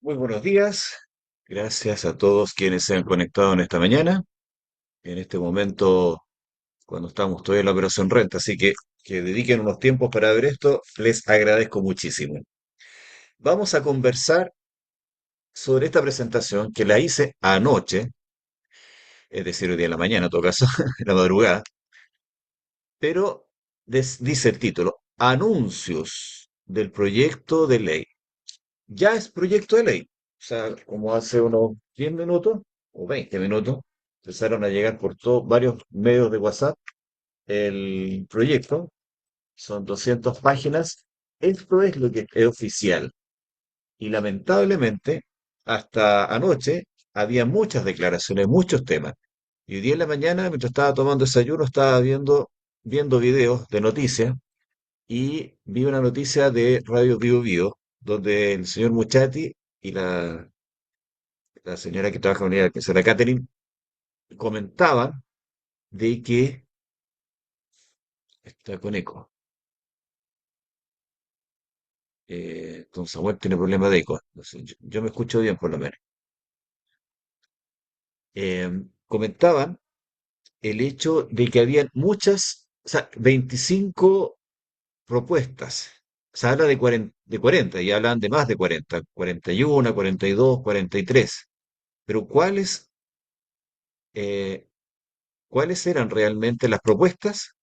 Muy buenos días. Gracias a todos quienes se han conectado en esta mañana, en este momento, cuando estamos todavía en la operación renta. Así que dediquen unos tiempos para ver esto. Les agradezco muchísimo. Vamos a conversar sobre esta presentación que la hice anoche, es decir, hoy día en la mañana, en todo caso, en la madrugada, pero dice el título, Anuncios del proyecto de ley. Ya es proyecto de ley. O sea, como hace unos 10 minutos o 20 minutos, empezaron a llegar por varios medios de WhatsApp el proyecto. Son 200 páginas. Esto es lo que es oficial. Y lamentablemente, hasta anoche había muchas declaraciones, muchos temas. Y hoy día en la mañana, mientras estaba tomando desayuno, estaba viendo videos de noticias y vi una noticia de Radio Bio Bio, donde el señor Muchati y la señora que trabaja en la unidad, que es la Catherine, comentaban de que está con eco. Don Samuel tiene problemas de eco. No sé, yo me escucho bien por lo menos. Comentaban el hecho de que habían muchas, o sea, 25 propuestas. Se habla de 40 y hablan de más de 40, 41, 42, 43. Pero eh, ¿cuáles eran realmente las propuestas?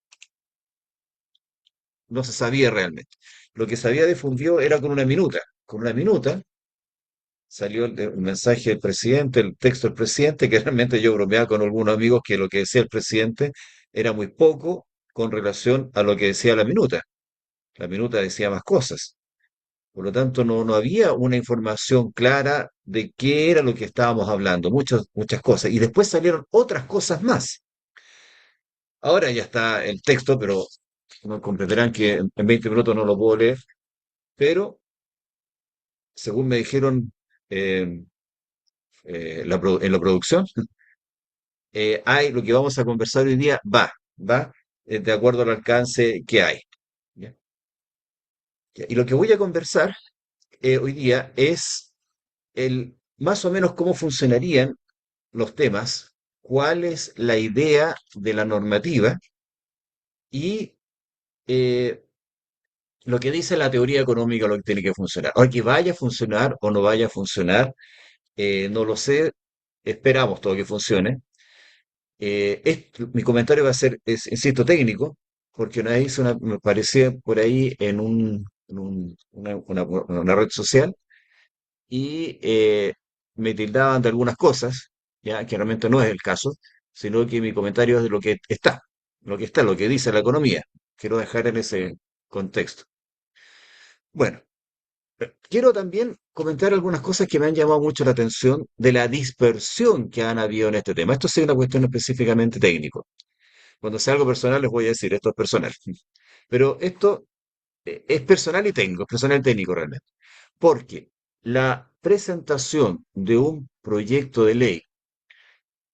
No se sabía realmente. Lo que se había difundido era con una minuta. Con una minuta salió un mensaje del presidente, el texto del presidente, que realmente yo bromeaba con algunos amigos que lo que decía el presidente era muy poco con relación a lo que decía la minuta. La minuta decía más cosas. Por lo tanto, no había una información clara de qué era lo que estábamos hablando, muchas cosas. Y después salieron otras cosas más. Ahora ya está el texto, pero no comprenderán que en 20 minutos no lo puedo leer, pero según me dijeron eh, en la producción, hay lo que vamos a conversar hoy día, va de acuerdo al alcance que hay. ¿Ya? Y lo que voy a conversar hoy día es más o menos cómo funcionarían los temas, cuál es la idea de la normativa y eh, lo que dice la teoría económica, lo que tiene que funcionar. Ahora, que vaya a funcionar o no vaya a funcionar, no lo sé, esperamos todo que funcione. Mi comentario va a ser, insisto, técnico, porque una vez me aparecía por ahí una red social y me tildaban de algunas cosas, ya que realmente no es el caso, sino que mi comentario es de lo que dice la economía. Quiero dejar en ese contexto. Bueno, quiero también comentar algunas cosas que me han llamado mucho la atención de la dispersión que han habido en este tema. Esto sí es una cuestión específicamente técnica. Cuando sea algo personal les voy a decir, esto es personal. Pero esto es personal y técnico, es personal y técnico realmente. Porque la presentación de un proyecto de ley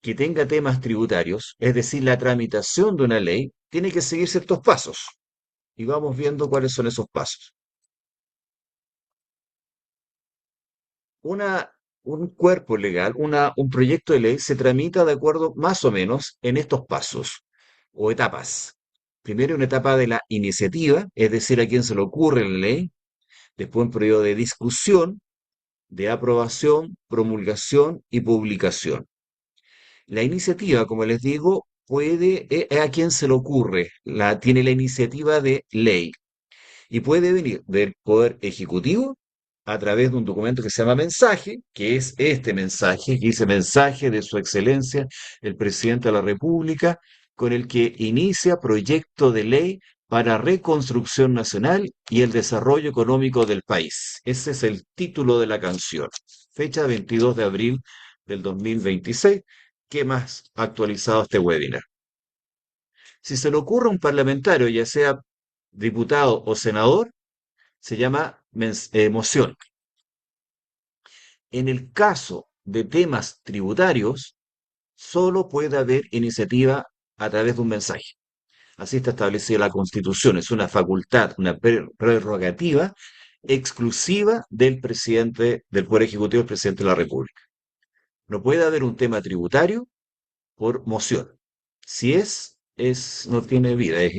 que tenga temas tributarios, es decir, la tramitación de una ley, tiene que seguir ciertos pasos. Y vamos viendo cuáles son esos pasos. Una, un cuerpo legal, un proyecto de ley se tramita de acuerdo más o menos en estos pasos o etapas. Primero, una etapa de la iniciativa, es decir, a quién se le ocurre la ley. Después, un periodo de discusión, de aprobación, promulgación y publicación. La iniciativa, como les digo, es a quien se le ocurre, tiene la iniciativa de ley y puede venir del Poder Ejecutivo a través de un documento que se llama mensaje, que es este mensaje, que dice mensaje de Su Excelencia el Presidente de la República, con el que inicia proyecto de ley para reconstrucción nacional y el desarrollo económico del país. Ese es el título de la canción. Fecha 22 de abril del 2026. ¿Qué más ha actualizado este webinar? Si se le ocurre a un parlamentario, ya sea diputado o senador, se llama moción. En el caso de temas tributarios, solo puede haber iniciativa a través de un mensaje. Así está establecida la Constitución. Es una facultad, una prerrogativa exclusiva del presidente, del Poder Ejecutivo, del presidente de la República. No puede haber un tema tributario por moción. Si no tiene vida, es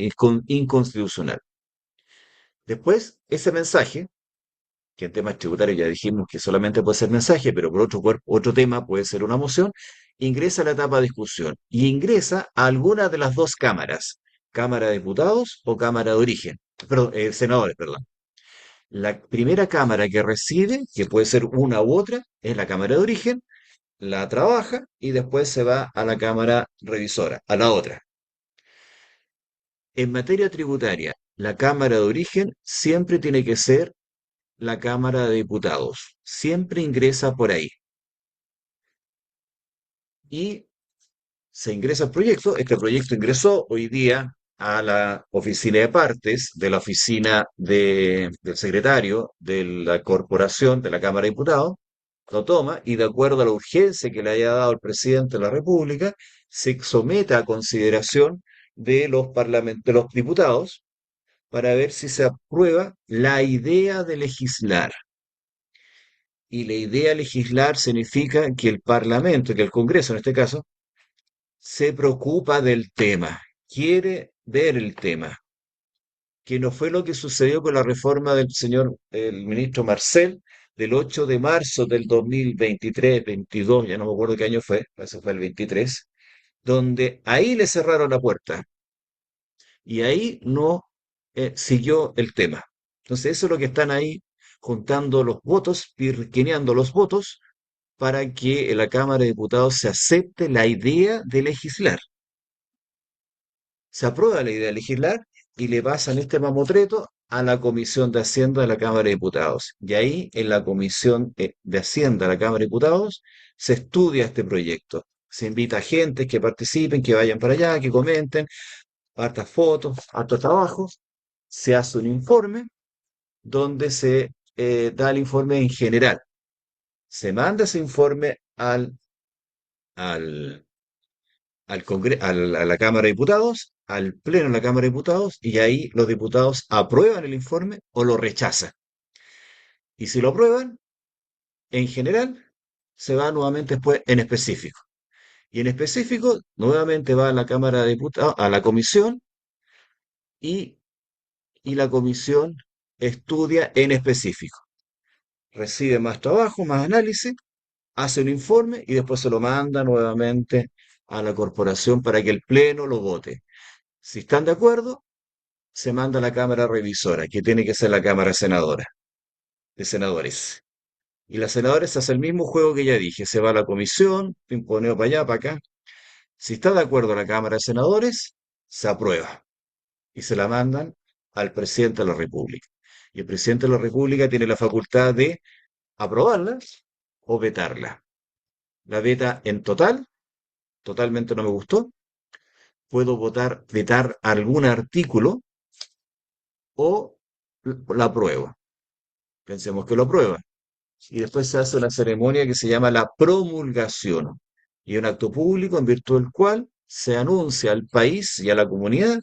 inconstitucional. Después, ese mensaje, que en temas tributarios ya dijimos que solamente puede ser mensaje, pero por otro tema puede ser una moción, ingresa a la etapa de discusión y ingresa a alguna de las dos cámaras, Cámara de Diputados o Cámara de Origen, perdón, senadores, perdón. La primera cámara que recibe, que puede ser una u otra, es la Cámara de Origen, la trabaja y después se va a la Cámara Revisora, a la otra. En materia tributaria, la Cámara de Origen siempre tiene que ser la Cámara de Diputados. Siempre ingresa por ahí. Y se ingresa el proyecto. Este proyecto ingresó hoy día a la oficina de partes de la oficina del secretario de la corporación de la Cámara de Diputados. Lo toma y de acuerdo a la urgencia que le haya dado el presidente de la República, se somete a consideración de los diputados para ver si se aprueba la idea de legislar. Y la idea de legislar significa que el Parlamento, que el Congreso en este caso, se preocupa del tema, quiere ver el tema, que no fue lo que sucedió con la reforma del señor, el ministro Marcel, del 8 de marzo del 2023, 22, ya no me acuerdo qué año fue, parece que fue el 23, donde ahí le cerraron la puerta y ahí no siguió el tema. Entonces eso es lo que están ahí juntando los votos, pirqueneando los votos para que en la Cámara de Diputados se acepte la idea de legislar. Se aprueba la idea de legislar y le pasan este mamotreto a la Comisión de Hacienda de la Cámara de Diputados. Y ahí, en la Comisión de Hacienda de la Cámara de Diputados, se estudia este proyecto. Se invita a gente que participen, que vayan para allá, que comenten, hartas fotos, harto trabajo. Se hace un informe donde se da el informe en general. Se manda ese informe al, a la Cámara de Diputados, al Pleno de la Cámara de Diputados, y ahí los diputados aprueban el informe o lo rechazan. Y si lo aprueban, en general, se va nuevamente después en específico. Y en específico, nuevamente va a la Cámara de Diputados, a la comisión, y, y la comisión estudia en específico. Recibe más trabajo, más análisis, hace un informe y después se lo manda nuevamente a la corporación para que el Pleno lo vote. Si están de acuerdo, se manda a la Cámara Revisora, que tiene que ser la Cámara Senadora, de senadores. Y la senadores hace el mismo juego que ya dije, se va a la comisión, pimponeo para allá, para acá. Si está de acuerdo la Cámara de Senadores, se aprueba y se la mandan al presidente de la República. Y el presidente de la República tiene la facultad de aprobarla o vetarla. La veta en total, totalmente no me gustó. Puedo vetar algún artículo o la apruebo. Pensemos que lo aprueba. Y después se hace una ceremonia que se llama la promulgación, y un acto público en virtud del cual se anuncia al país y a la comunidad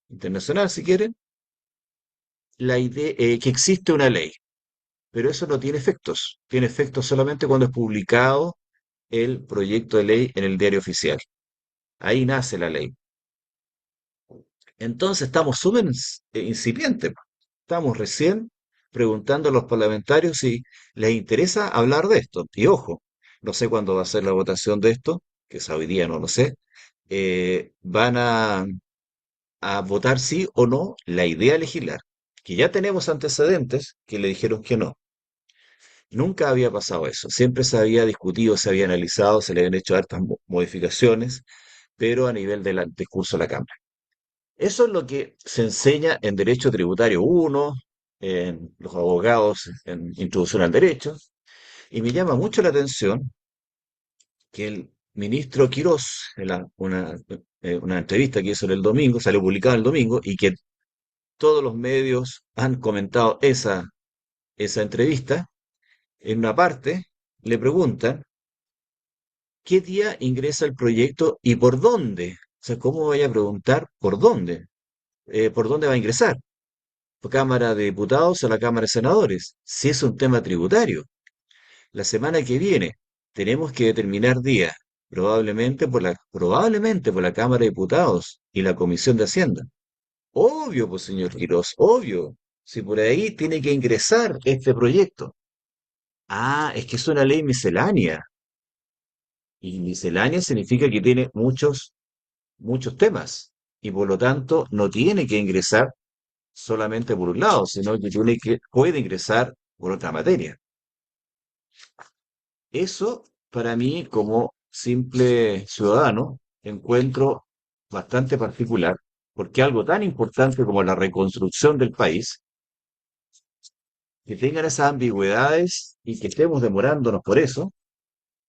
internacional, si quieren, la idea que existe una ley. Pero eso no tiene efectos solamente cuando es publicado el proyecto de ley en el diario oficial. Ahí nace la ley. Entonces estamos súper incipientes. Estamos recién preguntando a los parlamentarios si les interesa hablar de esto. Y ojo, no sé cuándo va a ser la votación de esto, que es hoy día, no lo sé. Van a votar sí o no la idea de legislar, que ya tenemos antecedentes que le dijeron que no. Nunca había pasado eso. Siempre se había discutido, se había analizado, se le habían hecho hartas modificaciones, pero a nivel del discurso de la Cámara. Eso es lo que se enseña en Derecho Tributario 1, en los abogados en Introducción al Derecho, y me llama mucho la atención que el ministro Quirós, en una entrevista que hizo en el domingo, salió publicada el domingo, y que todos los medios han comentado esa entrevista, en una parte le preguntan qué día ingresa el proyecto y por dónde. O sea, ¿cómo vaya a preguntar por dónde? ¿Por dónde va a ingresar? Cámara de Diputados a la Cámara de Senadores, si es un tema tributario. La semana que viene tenemos que determinar día, probablemente por la Cámara de Diputados y la Comisión de Hacienda. Obvio, pues señor Quirós, obvio. Si por ahí tiene que ingresar este proyecto. Ah, es que es una ley miscelánea. Y miscelánea significa que tiene muchos temas. Y por lo tanto no tiene que ingresar solamente por un lado, sino que puede ingresar por otra materia. Eso, para mí, como simple ciudadano, encuentro bastante particular, porque algo tan importante como la reconstrucción del país, que tengan esas ambigüedades y que estemos demorándonos por eso,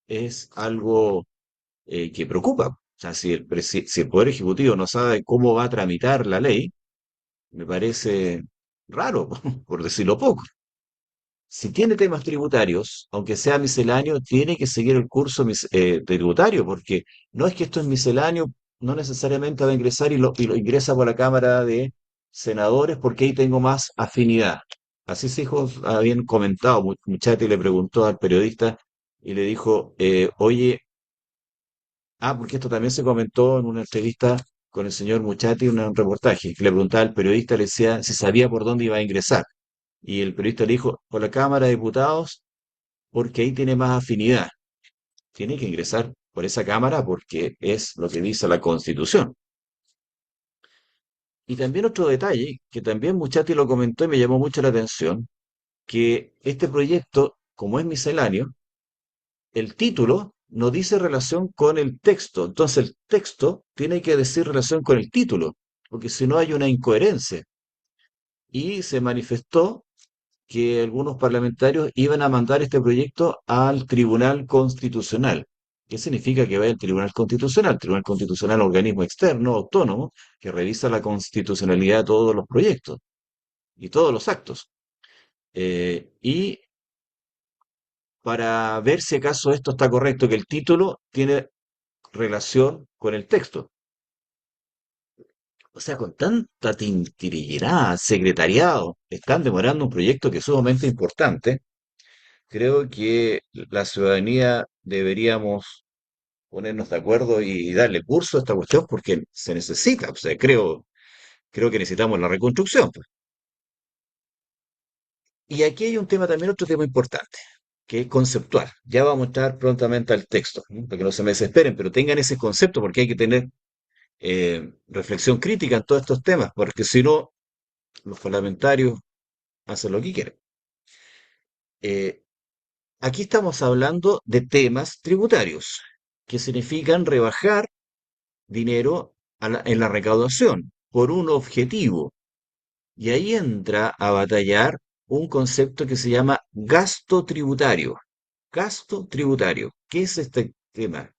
es algo que preocupa. O sea, si el Poder Ejecutivo no sabe cómo va a tramitar la ley, me parece raro, por decirlo poco. Si tiene temas tributarios, aunque sea misceláneo, tiene que seguir el curso tributario, porque no es que esto es misceláneo, no necesariamente va a ingresar y lo ingresa por la Cámara de Senadores, porque ahí tengo más afinidad. Así se dijo, habían comentado, Muchati le preguntó al periodista y le dijo, oye, porque esto también se comentó en una entrevista con el señor Muchati, un reportaje, que le preguntaba al periodista, le decía si sabía por dónde iba a ingresar. Y el periodista le dijo, por la Cámara de Diputados, porque ahí tiene más afinidad. Tiene que ingresar por esa Cámara porque es lo que dice la Constitución. Y también otro detalle, que también Muchati lo comentó y me llamó mucho la atención, que este proyecto, como es misceláneo, el título no dice relación con el texto. Entonces el texto tiene que decir relación con el título, porque si no hay una incoherencia. Y se manifestó que algunos parlamentarios iban a mandar este proyecto al Tribunal Constitucional. ¿Qué significa que vaya al Tribunal Constitucional? El Tribunal Constitucional es un organismo externo, autónomo, que revisa la constitucionalidad de todos los proyectos y todos los actos. Y para ver si acaso esto está correcto, que el título tiene relación con el texto. O sea, con tanta tintirillerá, secretariado, están demorando un proyecto que es sumamente importante. Creo que la ciudadanía deberíamos ponernos de acuerdo y darle curso a esta cuestión porque se necesita. O sea, creo que necesitamos la reconstrucción, pues. Y aquí hay un tema también, otro tema importante, que es conceptual. Ya vamos a entrar prontamente al texto, ¿no? Para que no se me desesperen, pero tengan ese concepto porque hay que tener reflexión crítica en todos estos temas, porque si no, los parlamentarios hacen lo que quieren. Eh, Aquí estamos hablando de temas tributarios, que significan rebajar dinero en la recaudación por un objetivo. Y ahí entra a batallar un concepto que se llama gasto tributario. Gasto tributario. ¿Qué es este tema?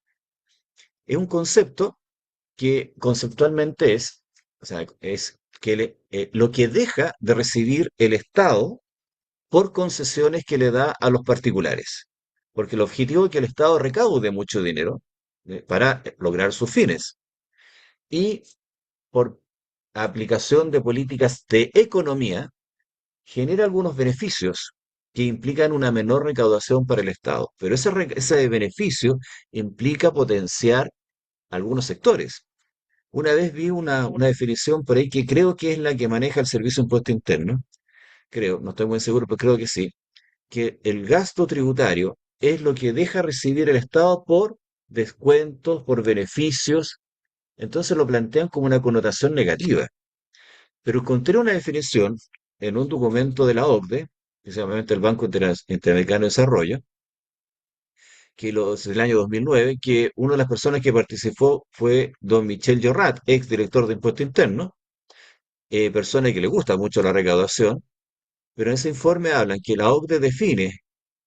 Es un concepto que conceptualmente o sea, es que lo que deja de recibir el Estado por concesiones que le da a los particulares. Porque el objetivo es que el Estado recaude mucho dinero para lograr sus fines. Y por aplicación de políticas de economía, genera algunos beneficios que implican una menor recaudación para el Estado. Pero ese beneficio implica potenciar algunos sectores. Una vez vi una definición por ahí que creo que es la que maneja el Servicio de Impuesto Interno, creo, no estoy muy seguro, pero creo que sí, que el gasto tributario es lo que deja recibir el Estado por descuentos, por beneficios, entonces lo plantean como una connotación negativa. Pero encontré una definición en un documento de la OCDE, precisamente el Banco Interamericano de Desarrollo, del año 2009, que una de las personas que participó fue don Michel Llorat, ex director de Impuesto Interno, persona que le gusta mucho la recaudación, pero en ese informe hablan que la OCDE define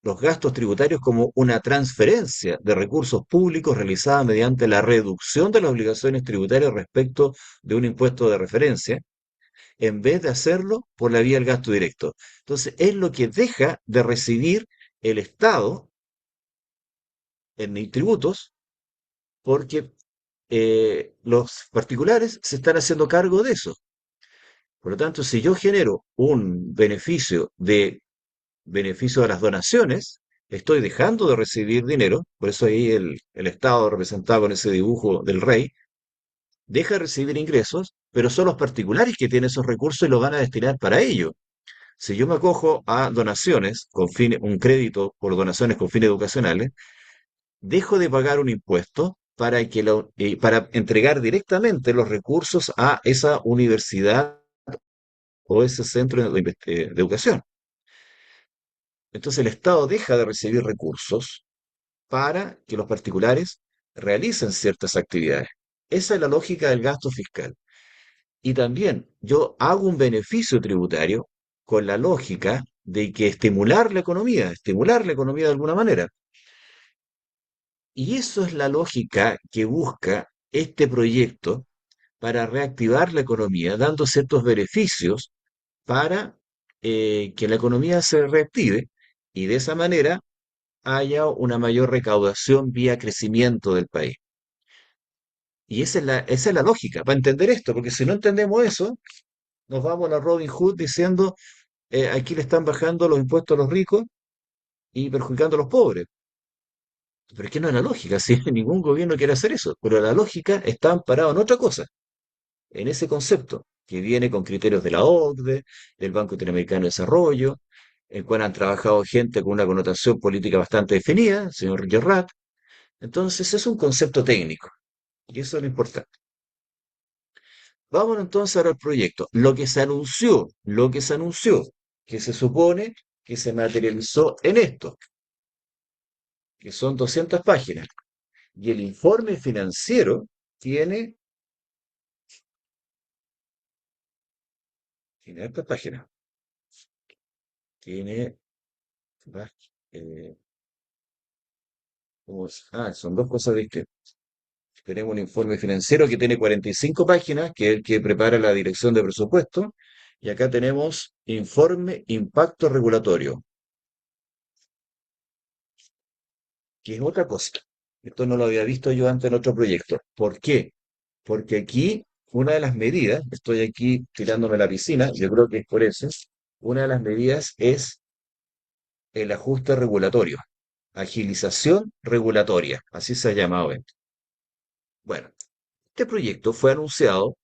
los gastos tributarios como una transferencia de recursos públicos realizada mediante la reducción de las obligaciones tributarias respecto de un impuesto de referencia, en vez de hacerlo por la vía del gasto directo. Entonces, es lo que deja de recibir el Estado en tributos porque los particulares se están haciendo cargo de eso. Por lo tanto, si yo genero un beneficio de las donaciones, estoy dejando de recibir dinero, por eso ahí el Estado representado con ese dibujo del rey, deja de recibir ingresos, pero son los particulares que tienen esos recursos y los van a destinar para ello. Si yo me acojo a donaciones un crédito por donaciones con fines educacionales, dejo de pagar un impuesto para entregar directamente los recursos a esa universidad o ese centro de educación. Entonces el Estado deja de recibir recursos para que los particulares realicen ciertas actividades. Esa es la lógica del gasto fiscal. Y también yo hago un beneficio tributario con la lógica de que estimular la economía de alguna manera. Y eso es la lógica que busca este proyecto para reactivar la economía, dando ciertos beneficios para que la economía se reactive y de esa manera haya una mayor recaudación vía crecimiento del país. Y esa es la lógica, para entender esto, porque si no entendemos eso, nos vamos a la Robin Hood diciendo, aquí le están bajando los impuestos a los ricos y perjudicando a los pobres. Pero es que no es la lógica, si ningún gobierno quiere hacer eso. Pero la lógica está amparada en otra cosa, en ese concepto, que viene con criterios de la OCDE, del Banco Interamericano de Desarrollo, en cual han trabajado gente con una connotación política bastante definida, el señor Gerrat. Entonces es un concepto técnico, y eso es lo importante. Vamos entonces ahora al proyecto. Que se supone que se materializó en esto, que son 200 páginas. Y el informe financiero tiene, tiene estas páginas. Tiene, eh, son dos cosas distintas. Tenemos un informe financiero que tiene 45 páginas, que es el que prepara la dirección de presupuesto. Y acá tenemos informe impacto regulatorio, que es otra cosa. Esto no lo había visto yo antes en otro proyecto. ¿Por qué? Porque aquí una de las medidas, estoy aquí tirándome a la piscina, yo creo que es por eso, una de las medidas es el ajuste regulatorio, agilización regulatoria, así se ha llamado esto. Bueno, este proyecto fue anunciado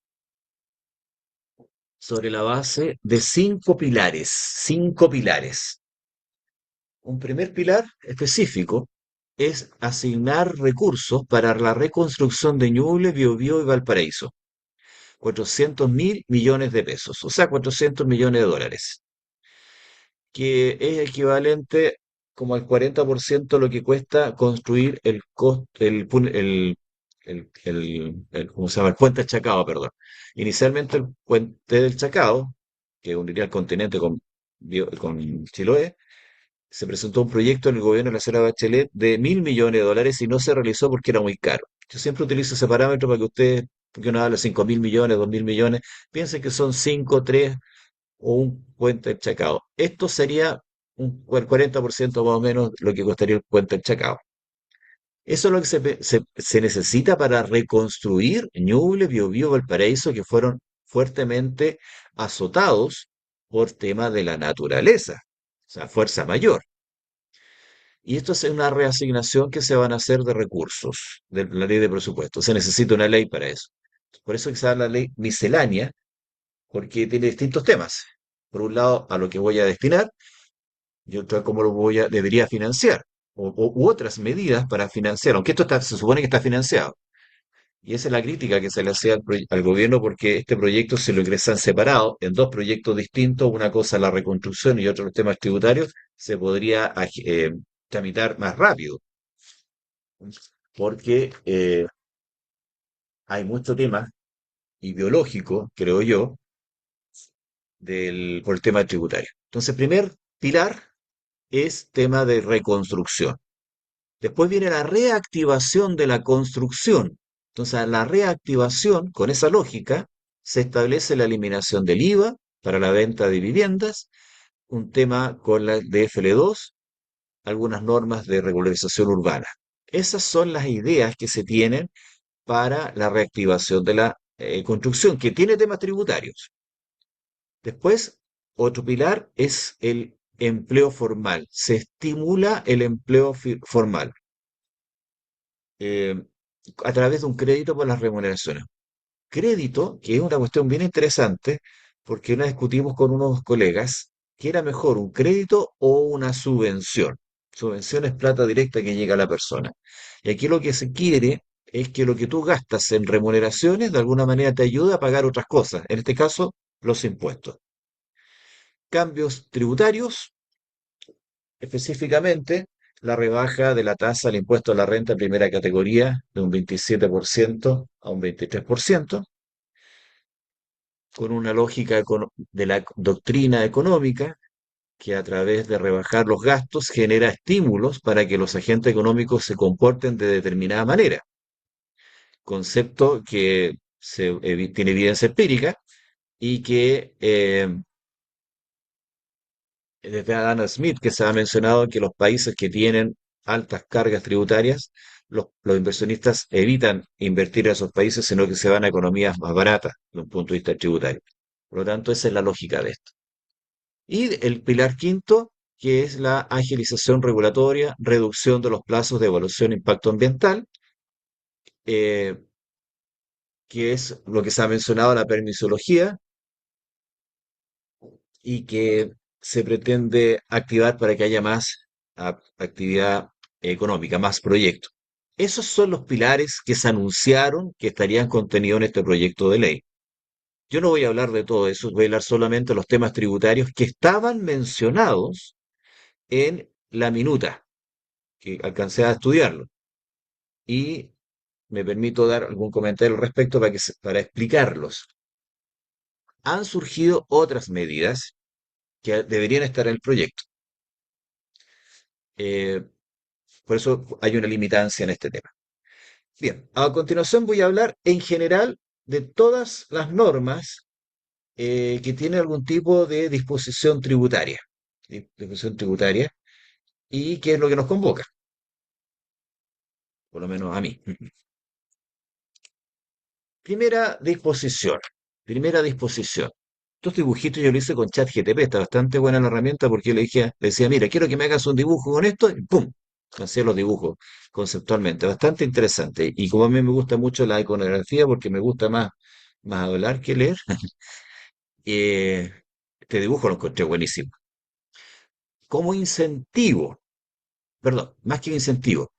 sobre la base de cinco pilares. Un primer pilar específico es asignar recursos para la reconstrucción de Ñuble, Biobío y Valparaíso. 400.000 millones de pesos, o sea, 400 millones de dólares, que es equivalente como al 40% de lo que cuesta construir ¿cómo se llama? El puente del Chacao, perdón. Inicialmente el puente del Chacao, que uniría el continente con Chiloé, se presentó un proyecto en el gobierno de la señora Bachelet de 1.000 millones de dólares y no se realizó porque era muy caro. Yo siempre utilizo ese parámetro para que ustedes, porque uno habla de 5.000 millones, 2.000 millones, piensen que son 5, 3 o un puente en Chacao. Esto sería el 40% más o menos lo que costaría el puente en Chacao. Eso es lo que se necesita para reconstruir Ñuble, Biobío, Valparaíso, que fueron fuertemente azotados por temas de la naturaleza, o sea, fuerza mayor. Y esto es una reasignación que se van a hacer de recursos de la ley de presupuesto. Se necesita una ley para eso. Por eso que se llama la ley miscelánea, porque tiene distintos temas. Por un lado, a lo que voy a destinar, y otra, cómo debería financiar, u otras medidas para financiar, aunque se supone que está financiado. Y esa es la crítica que se le hacía al gobierno porque este proyecto se lo ingresan separado en dos proyectos distintos, una cosa la reconstrucción y otro los temas tributarios, se podría tramitar más rápido, porque hay mucho tema ideológico, creo yo, por el tema tributario. Entonces, primer pilar es tema de reconstrucción. Después viene la reactivación de la construcción. Entonces, la reactivación, con esa lógica, se establece la eliminación del IVA para la venta de viviendas, un tema con la DFL2, algunas normas de regularización urbana. Esas son las ideas que se tienen para la reactivación de la construcción, que tiene temas tributarios. Después, otro pilar es el empleo formal. Se estimula el empleo formal eh, a través de un crédito por las remuneraciones. Crédito, que es una cuestión bien interesante, porque una discutimos con unos colegas que era mejor un crédito o una subvención. Subvención es plata directa que llega a la persona. Y aquí lo que se quiere es que lo que tú gastas en remuneraciones de alguna manera te ayude a pagar otras cosas, en este caso los impuestos. Cambios tributarios, específicamente la rebaja de la tasa del impuesto a la renta primera categoría de un 27% a un 23%, con una lógica de la doctrina económica que a través de rebajar los gastos genera estímulos para que los agentes económicos se comporten de determinada manera. Concepto que tiene evidencia empírica y que desde Adam Smith, que se ha mencionado que los países que tienen altas cargas tributarias, los inversionistas evitan invertir en esos países, sino que se van a economías más baratas desde un punto de vista tributario. Por lo tanto, esa es la lógica de esto. Y el pilar quinto, que es la agilización regulatoria, reducción de los plazos de evaluación de impacto ambiental, eh, que es lo que se ha mencionado, la permisología, y que se pretende activar para que haya más actividad económica, más proyectos. Esos son los pilares que se anunciaron que estarían contenidos en este proyecto de ley. Yo no voy a hablar de todo eso, voy a hablar solamente de los temas tributarios que estaban mencionados en la minuta, que alcancé a estudiarlo. Y me permito dar algún comentario al respecto para explicarlos. Han surgido otras medidas que deberían estar en el proyecto. Eh, por eso hay una limitancia en este tema. Bien, a continuación voy a hablar en general de todas las normas que tienen algún tipo de disposición tributaria. Disposición tributaria y qué es lo que nos convoca, por lo menos a mí. Primera disposición. Primera disposición. Estos dibujitos yo lo hice con ChatGPT, está bastante buena la herramienta porque yo le decía, mira, quiero que me hagas un dibujo con esto, y ¡pum! Hacía los dibujos conceptualmente, bastante interesante. Y como a mí me gusta mucho la iconografía, porque me gusta más hablar que leer, eh, este dibujo lo encontré buenísimo. Como incentivo, perdón, más que incentivo,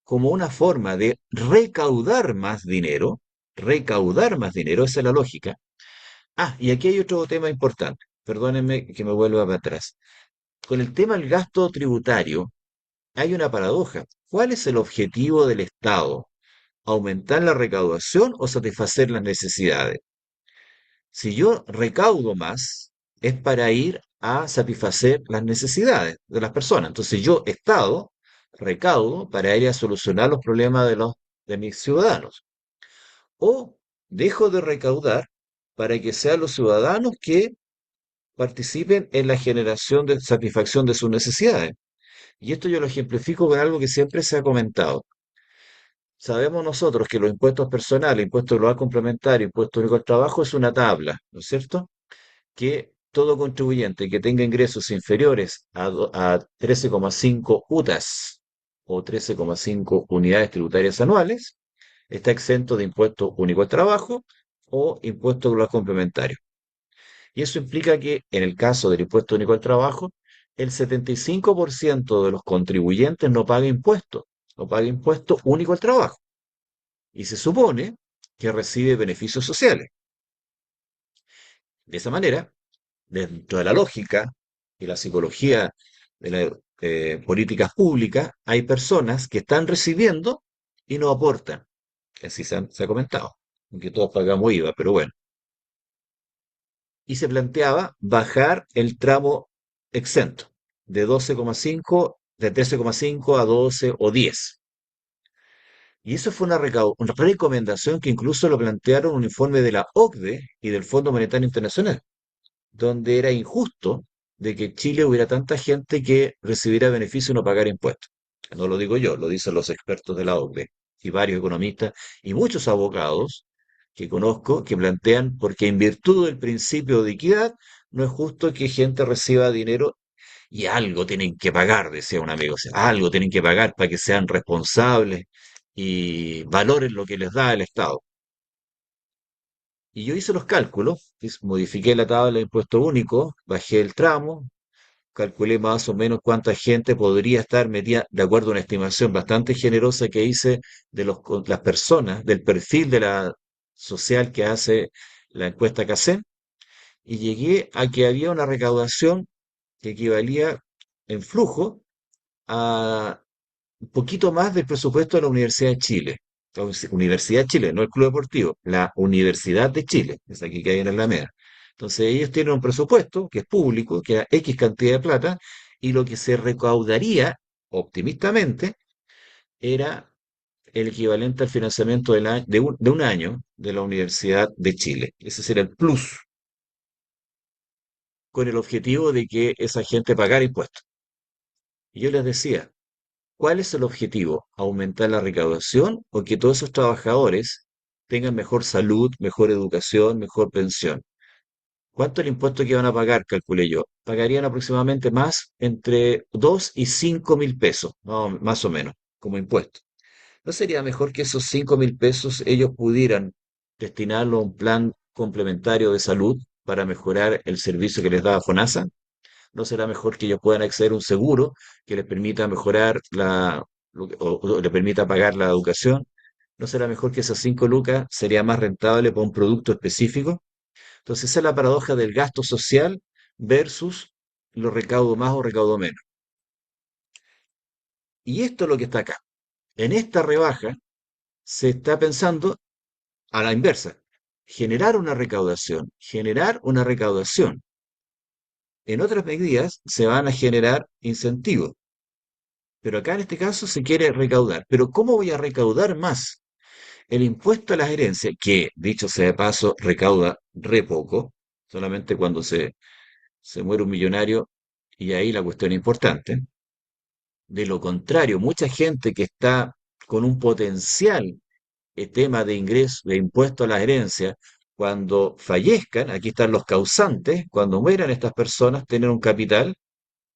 como una forma de recaudar más dinero, esa es la lógica. Ah, y aquí hay otro tema importante. Perdónenme que me vuelva para atrás. Con el tema del gasto tributario, hay una paradoja. ¿Cuál es el objetivo del Estado? ¿Aumentar la recaudación o satisfacer las necesidades? Si yo recaudo más, es para ir a satisfacer las necesidades de las personas. Entonces yo, Estado, recaudo para ir a solucionar los problemas de mis ciudadanos. O dejo de recaudar para que sean los ciudadanos que participen en la generación de satisfacción de sus necesidades. Y esto yo lo ejemplifico con algo que siempre se ha comentado. Sabemos nosotros que los impuestos personales, impuesto global complementario, impuesto único al trabajo es una tabla, ¿no es cierto? Que todo contribuyente que tenga ingresos inferiores a 13,5 UTAS o 13,5 unidades tributarias anuales está exento de impuesto único al trabajo o impuesto global complementario. Y eso implica que en el caso del impuesto único al trabajo, el 75% de los contribuyentes no paga impuesto único al trabajo. Y se supone que recibe beneficios sociales. De esa manera, dentro de la lógica y la psicología de las políticas públicas, hay personas que están recibiendo y no aportan. Así se ha comentado, aunque todos pagamos IVA, pero bueno. Y se planteaba bajar el tramo exento de 12,5, de 13,5 a 12 o 10. Y eso fue una recomendación que incluso lo plantearon un informe de la OCDE y del Fondo Monetario Internacional, donde era injusto de que Chile hubiera tanta gente que recibiera beneficio y no pagara impuestos. No lo digo yo, lo dicen los expertos de la OCDE y varios economistas y muchos abogados que conozco que plantean, porque en virtud del principio de equidad, no es justo que gente reciba dinero y algo tienen que pagar, decía un amigo, o sea, algo tienen que pagar para que sean responsables y valoren lo que les da el Estado. Y yo hice los cálculos, modifiqué la tabla de impuesto único, bajé el tramo, calculé más o menos cuánta gente podría estar metida, de acuerdo a una estimación bastante generosa que hice de las personas, del perfil de la social que hace la encuesta CACEN, y llegué a que había una recaudación que equivalía en flujo a un poquito más del presupuesto de la Universidad de Chile. La Universidad de Chile, no el Club Deportivo, la Universidad de Chile, es aquí que hay en Alameda. Entonces ellos tienen un presupuesto que es público, que era X cantidad de plata, y lo que se recaudaría, optimistamente, era el equivalente al financiamiento de un año de la Universidad de Chile. Ese sería el plus, con el objetivo de que esa gente pagara impuestos. Y yo les decía, ¿cuál es el objetivo? ¿Aumentar la recaudación o que todos esos trabajadores tengan mejor salud, mejor educación, mejor pensión? ¿Cuánto es el impuesto que van a pagar? Calculé yo. Pagarían aproximadamente más entre 2 y 5 mil pesos, no, más o menos, como impuesto. ¿No sería mejor que esos 5 mil pesos ellos pudieran destinarlo a un plan complementario de salud para mejorar el servicio que les da FONASA? ¿No será mejor que ellos puedan acceder a un seguro que les permita mejorar o les permita pagar la educación? ¿No será mejor que esas 5 lucas sería más rentable para un producto específico? Entonces, esa es la paradoja del gasto social versus lo recaudo más o recaudo menos. Y esto es lo que está acá. En esta rebaja se está pensando a la inversa, generar una recaudación. En otras medidas se van a generar incentivos, pero acá en este caso se quiere recaudar. Pero ¿cómo voy a recaudar más? El impuesto a las herencias, que dicho sea de paso, recauda re poco, solamente cuando se muere un millonario, y ahí la cuestión importante. De lo contrario, mucha gente que está con un potencial tema de ingreso, de impuesto a las herencias, cuando fallezcan, aquí están los causantes, cuando mueran estas personas, tienen un capital,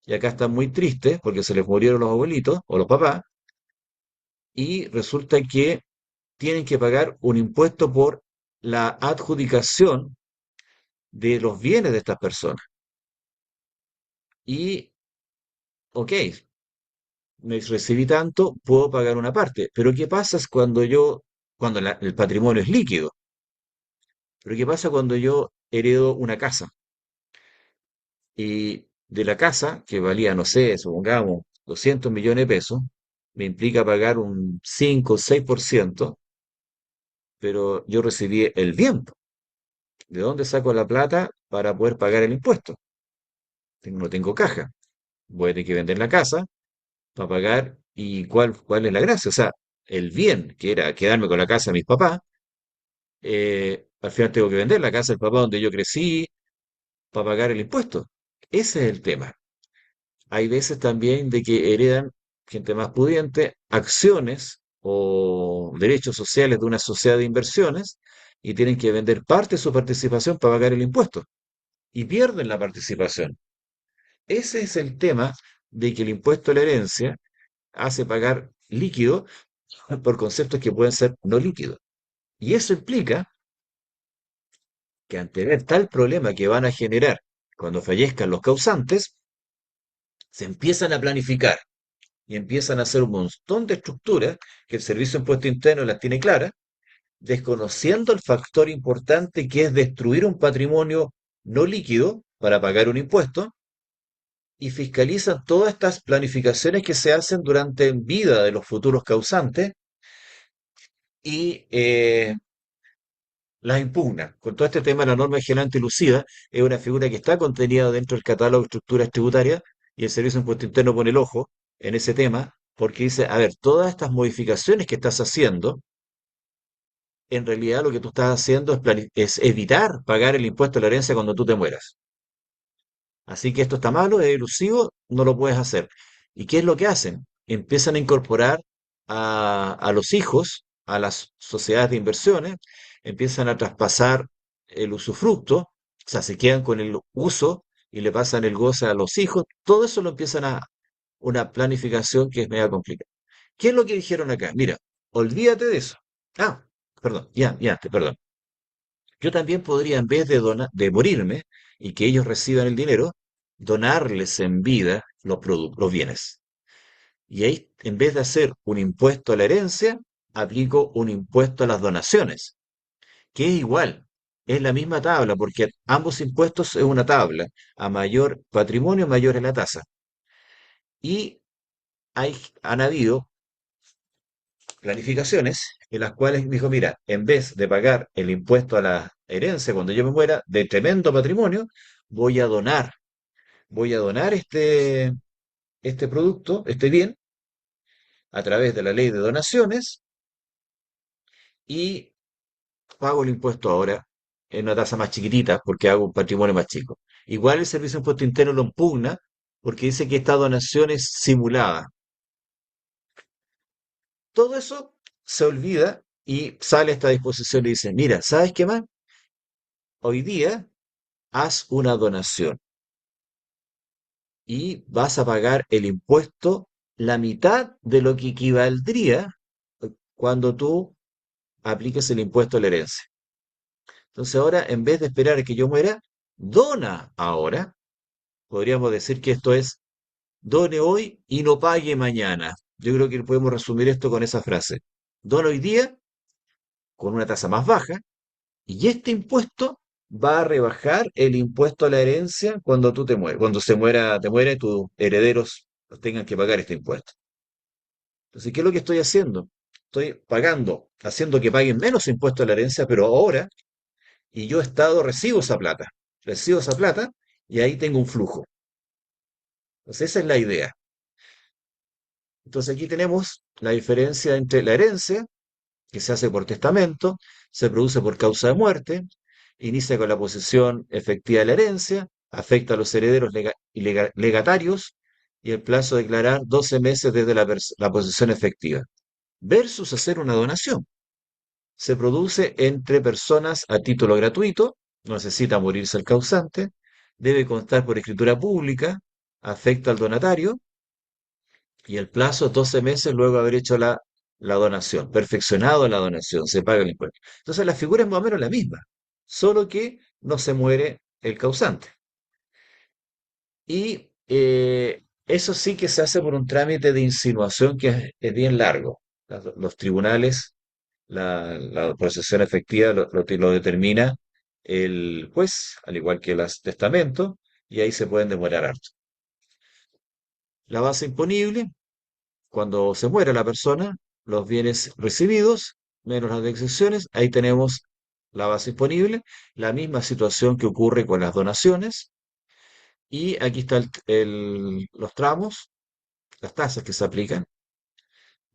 y acá están muy tristes porque se les murieron los abuelitos o los papás, y resulta que tienen que pagar un impuesto por la adjudicación de los bienes de estas personas. Y, ok, me recibí tanto, puedo pagar una parte, pero ¿qué pasa cuando el patrimonio es líquido? Pero ¿qué pasa cuando yo heredo una casa? Y de la casa, que valía, no sé, supongamos, 200 millones de pesos, me implica pagar un 5 o 6%, pero yo recibí el bien. ¿De dónde saco la plata para poder pagar el impuesto? No tengo caja. Voy a tener que vender la casa para pagar. ¿Y cuál es la gracia? O sea, el bien, que era quedarme con la casa de mis papás, al final tengo que vender la casa del papá donde yo crecí para pagar el impuesto. Ese es el tema. Hay veces también de que heredan gente más pudiente acciones o derechos sociales de una sociedad de inversiones y tienen que vender parte de su participación para pagar el impuesto y pierden la participación. Ese es el tema de que el impuesto a la herencia hace pagar líquido por conceptos que pueden ser no líquidos. Y eso implica que ante ver tal problema que van a generar cuando fallezcan los causantes, se empiezan a planificar y empiezan a hacer un montón de estructuras que el Servicio de Impuesto Interno las tiene claras, desconociendo el factor importante que es destruir un patrimonio no líquido para pagar un impuesto y fiscalizan todas estas planificaciones que se hacen durante vida de los futuros causantes y las impugnan. Con todo este tema, la norma vigilante lucida es una figura que está contenida dentro del catálogo de estructuras tributarias y el Servicio de Impuesto Interno pone el ojo en ese tema porque dice, a ver, todas estas modificaciones que estás haciendo, en realidad lo que tú estás haciendo es evitar pagar el impuesto a la herencia cuando tú te mueras. Así que esto está malo, es elusivo, no lo puedes hacer. ¿Y qué es lo que hacen? Empiezan a incorporar a los hijos, a las sociedades de inversiones, empiezan a traspasar el usufructo, o sea, se quedan con el uso y le pasan el goce a los hijos, todo eso lo empiezan a una planificación que es media complicada. ¿Qué es lo que dijeron acá? Mira, olvídate de eso. Ah, perdón, perdón. Yo también podría, en vez de de morirme y que ellos reciban el dinero, donarles en vida los bienes. Y ahí, en vez de hacer un impuesto a la herencia, aplico un impuesto a las donaciones, que es igual, es la misma tabla, porque ambos impuestos es una tabla. A mayor patrimonio, mayor es la tasa. Y han habido planificaciones en las cuales dijo, mira, en vez de pagar el impuesto a la herencia cuando yo me muera de tremendo patrimonio, voy a donar, voy a donar este producto, este bien, a través de la ley de donaciones y pago el impuesto ahora en una tasa más chiquitita porque hago un patrimonio más chico. Igual el Servicio de Impuesto Interno lo impugna porque dice que esta donación es simulada. Todo eso se olvida y sale esta disposición y dice, mira, ¿sabes qué más? Hoy día haz una donación y vas a pagar el impuesto la mitad de lo que equivaldría cuando tú apliques el impuesto a la herencia. Entonces ahora, en vez de esperar a que yo muera, dona ahora. Podríamos decir que esto es done hoy y no pague mañana. Yo creo que podemos resumir esto con esa frase. Dona hoy día con una tasa más baja y este impuesto va a rebajar el impuesto a la herencia cuando tú te mueres, cuando te muere y tus herederos tengan que pagar este impuesto. Entonces, ¿qué es lo que estoy haciendo? Estoy pagando, haciendo que paguen menos impuesto a la herencia, pero ahora, y yo Estado recibo esa plata y ahí tengo un flujo. Entonces, esa es la idea. Entonces, aquí tenemos la diferencia entre la herencia, que se hace por testamento, se produce por causa de muerte, inicia con la posesión efectiva de la herencia, afecta a los herederos legatarios y el plazo de declarar 12 meses desde la posesión efectiva, versus hacer una donación. Se produce entre personas a título gratuito, no necesita morirse el causante, debe constar por escritura pública, afecta al donatario y el plazo es 12 meses luego de haber hecho la donación, perfeccionado la donación, se paga el impuesto. Entonces la figura es más o menos la misma, solo que no se muere el causante. Y eso sí que se hace por un trámite de insinuación que es bien largo. Los tribunales, la procesión efectiva lo determina el juez, al igual que los testamentos, y ahí se pueden demorar harto. La base imponible, cuando se muere la persona, los bienes recibidos, menos las deducciones, ahí tenemos la base imponible, la misma situación que ocurre con las donaciones, y aquí están los tramos, las tasas que se aplican,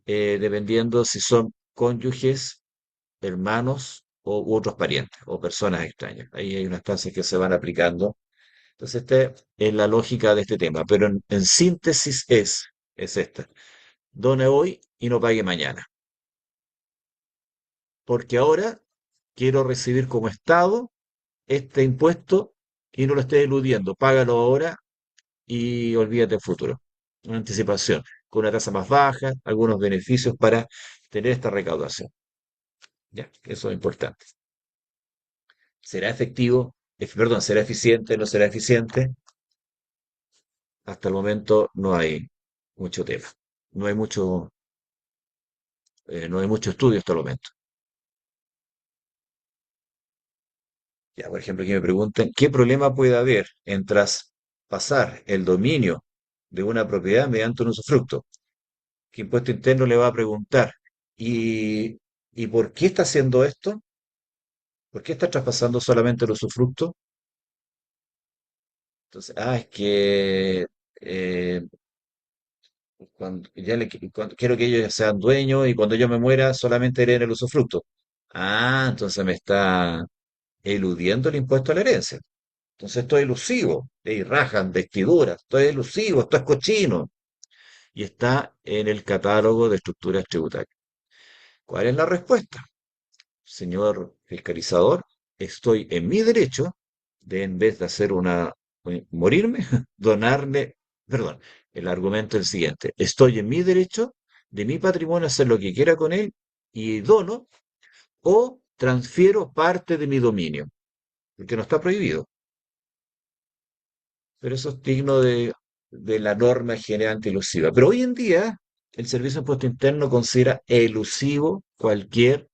dependiendo si son cónyuges, hermanos u otros parientes o personas extrañas. Ahí hay unas tasas que se van aplicando. Entonces, esta es la lógica de este tema, pero en síntesis es esta. Done hoy y no pague mañana. Porque ahora quiero recibir como Estado este impuesto y no lo esté eludiendo. Págalo ahora y olvídate del futuro. Una anticipación con una tasa más baja, algunos beneficios para tener esta recaudación. Ya, eso es importante. ¿Será efectivo? Perdón, ¿será eficiente? ¿No será eficiente? Hasta el momento no hay mucho tema. No hay no hay mucho estudio hasta el momento. Ya, por ejemplo, aquí me preguntan, ¿qué problema puede haber en traspasar el dominio de una propiedad mediante un usufructo? ¿Qué impuesto interno le va a preguntar? ¿Y, y por qué está haciendo esto? ¿Por qué está traspasando solamente el usufructo? Entonces, es que eh, quiero que ellos sean dueños y cuando yo me muera solamente hereden el usufructo. Ah, entonces me está eludiendo el impuesto a la herencia. Entonces esto es elusivo. Y rajan vestiduras. Esto es elusivo, esto es cochino. Y está en el catálogo de estructuras tributarias. ¿Cuál es la respuesta? señor fiscalizador, estoy en mi derecho de, en vez de hacer morirme, donarle, perdón, el argumento es el siguiente, estoy en mi derecho de mi patrimonio hacer lo que quiera con él y dono o transfiero parte de mi dominio, porque no está prohibido. Pero eso es digno de la norma general antielusiva. Pero hoy en día, el Servicio de Impuesto Interno considera elusivo cualquier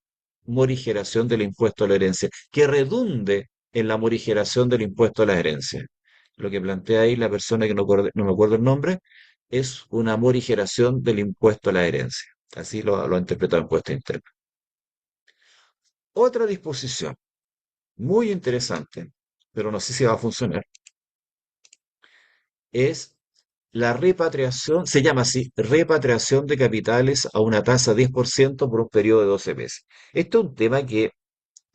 morigeración del impuesto a la herencia, que redunde en la morigeración del impuesto a la herencia. Lo que plantea ahí la persona que no me acuerdo el nombre, es una morigeración del impuesto a la herencia. Así lo ha interpretado el impuesto interno. Otra disposición muy interesante, pero no sé si va a funcionar, es la repatriación, se llama así, repatriación de capitales a una tasa 10% por un periodo de 12 meses. Esto es un tema que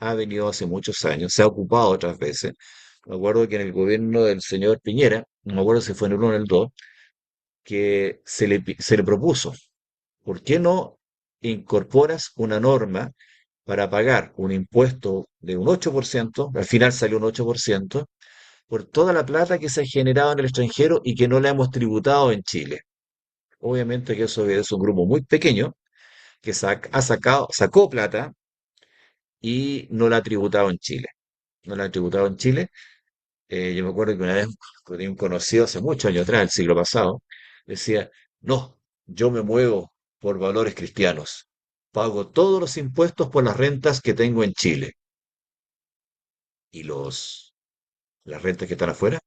ha venido hace muchos años, se ha ocupado otras veces. Me acuerdo que en el gobierno del señor Piñera, no me acuerdo si fue en el 1 o en el 2, que se le propuso, ¿por qué no incorporas una norma para pagar un impuesto de un 8%? Al final salió un 8%, por toda la plata que se ha generado en el extranjero y que no la hemos tributado en Chile. Obviamente que eso es un grupo muy pequeño que sacó plata y no la ha tributado en Chile. No la ha tributado en Chile. Yo me acuerdo que una vez tenía un conocido hace muchos años atrás, el siglo pasado, decía, no, yo me muevo por valores cristianos. Pago todos los impuestos por las rentas que tengo en Chile. ¿Y las rentas que están afuera?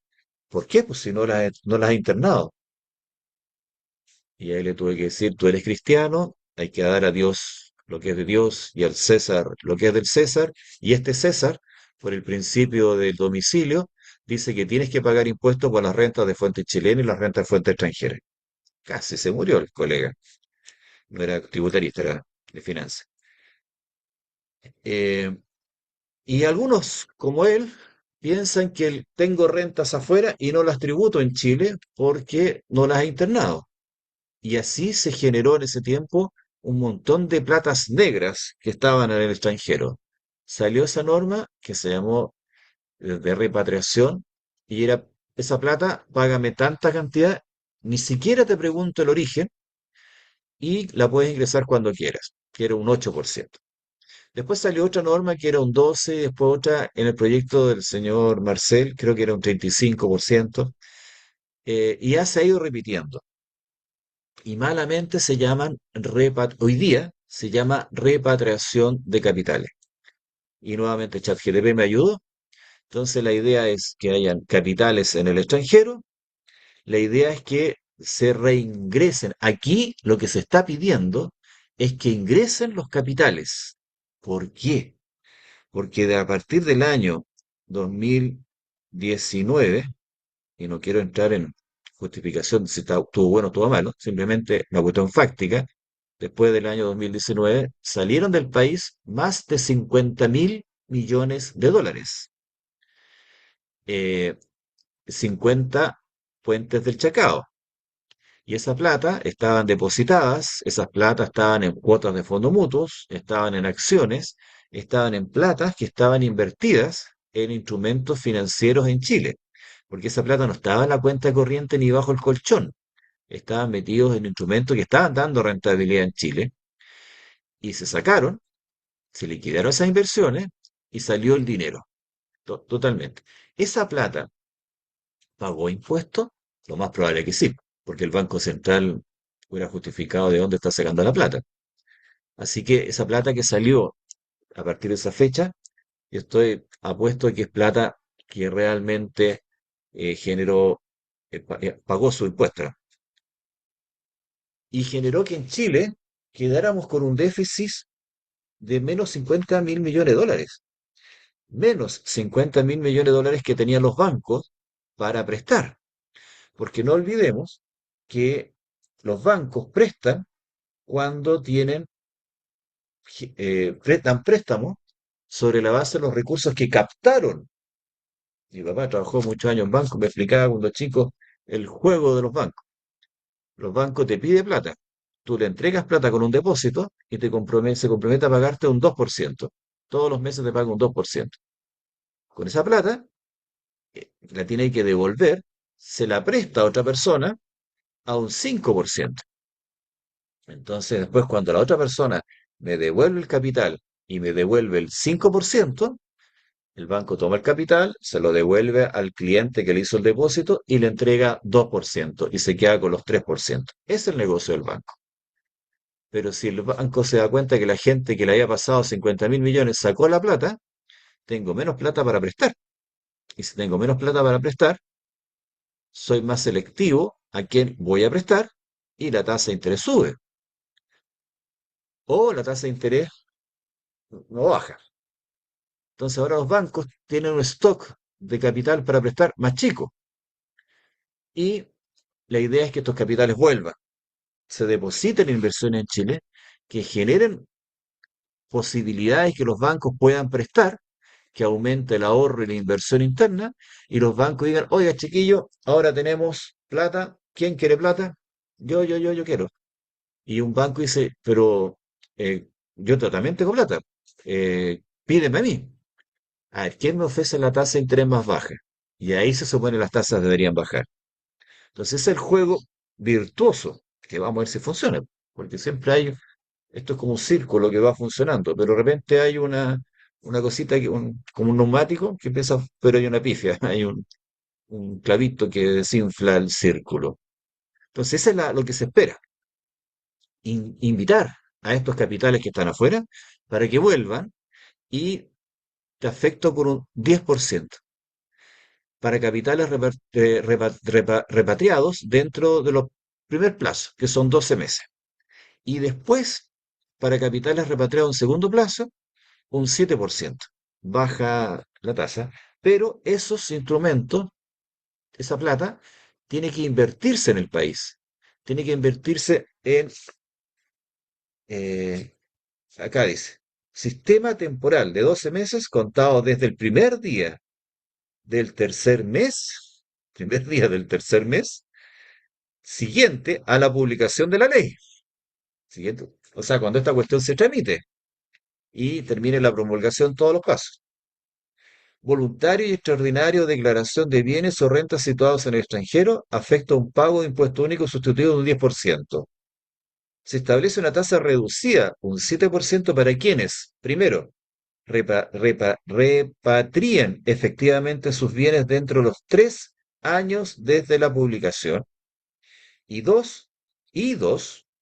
¿Por qué? Pues si no las he internado. Y ahí le tuve que decir, tú eres cristiano, hay que dar a Dios lo que es de Dios y al César lo que es del César. Y este César, por el principio del domicilio, dice que tienes que pagar impuestos por las rentas de fuente chilena y las rentas de fuente extranjera. Casi se murió el colega. No era tributarista, era de finanzas. Eh, y algunos, como él, piensan que tengo rentas afuera y no las tributo en Chile porque no las he internado. Y así se generó en ese tiempo un montón de platas negras que estaban en el extranjero. Salió esa norma que se llamó de repatriación y era esa plata, págame tanta cantidad, ni siquiera te pregunto el origen y la puedes ingresar cuando quieras, que era un 8%. Después salió otra norma que era un 12%, y después otra en el proyecto del señor Marcel, creo que era un 35%, y ya se ha ido repitiendo. Y malamente hoy día se llama repatriación de capitales. Y nuevamente ChatGPT me ayudó. Entonces la idea es que hayan capitales en el extranjero. La idea es que se reingresen. Aquí lo que se está pidiendo es que ingresen los capitales. ¿Por qué? Porque a partir del año 2019, y no quiero entrar en justificación de si estuvo bueno o estuvo malo, simplemente una cuestión fáctica, después del año 2019 salieron del país más de 50.000 millones de dólares. Eh, 50 puentes del Chacao. Y esa plata estaban depositadas, esas platas estaban en cuotas de fondos mutuos, estaban en acciones, estaban en platas que estaban invertidas en instrumentos financieros en Chile, porque esa plata no estaba en la cuenta corriente ni bajo el colchón, estaban metidos en instrumentos que estaban dando rentabilidad en Chile y se sacaron, se liquidaron esas inversiones y salió el dinero, totalmente. Esa plata pagó impuestos, lo más probable es que sí, porque el Banco Central hubiera justificado de dónde está sacando la plata. Así que esa plata que salió a partir de esa fecha, yo estoy apuesto a que es plata que realmente generó, pagó su impuesto y generó que en Chile quedáramos con un déficit de menos 50.000 millones de dólares. Menos 50.000 millones de dólares que tenían los bancos para prestar. Porque no olvidemos que los bancos prestan cuando prestan préstamos sobre la base de los recursos que captaron. Mi papá trabajó muchos años en banco, me explicaba cuando chico el juego de los bancos. Los bancos te piden plata, tú le entregas plata con un depósito y se compromete a pagarte un 2%. todos los meses te paga un 2%. Con esa plata, la tiene que devolver, se la presta a otra persona a un 5%. Entonces, después, cuando la otra persona me devuelve el capital y me devuelve el 5%, el banco toma el capital, se lo devuelve al cliente que le hizo el depósito y le entrega 2% y se queda con los 3%. Es el negocio del banco. Pero si el banco se da cuenta que la gente que le haya pasado 50.000 millones sacó la plata, tengo menos plata para prestar. Y si tengo menos plata para prestar, soy más selectivo a quién voy a prestar y la tasa de interés sube. O la tasa de interés no baja. Entonces ahora los bancos tienen un stock de capital para prestar más chico. Y la idea es que estos capitales vuelvan, se depositen inversiones en Chile, que generen posibilidades que los bancos puedan prestar, que aumente el ahorro y la inversión interna, y los bancos digan, oiga, chiquillo, ahora tenemos plata, ¿quién quiere plata? Yo quiero. Y un banco dice, pero yo también tengo plata, pídeme a mí. A ver, ¿quién me ofrece la tasa de interés más baja? Y ahí se supone las tasas deberían bajar. Entonces es el juego virtuoso, que vamos a ver si funciona, porque siempre hay, esto es como un círculo que va funcionando, pero de repente hay una cosita, como un neumático que empieza, pero hay una pifia, hay un clavito que desinfla el círculo. Entonces eso es lo que se espera, invitar a estos capitales que están afuera para que vuelvan y te afecto con un 10% para capitales repatriados dentro de los primer plazo, que son 12 meses. Y después, para capitales repatriados en segundo plazo, un 7%. Baja la tasa, pero esos instrumentos, esa plata, tiene que invertirse en el país. Tiene que invertirse en, eh, acá dice, sistema temporal de 12 meses contado desde el del tercer mes, primer día del tercer mes, siguiente a la publicación de la ley. Siguiente, o sea, cuando esta cuestión se tramite y termine la promulgación todos los pasos. Voluntario y extraordinario declaración de bienes o rentas situados en el extranjero afecta un pago de impuesto único sustituido de un 10%. Se establece una tasa reducida, un 7% para quienes, primero, repatrien efectivamente sus bienes dentro de los 3 años desde la publicación y dos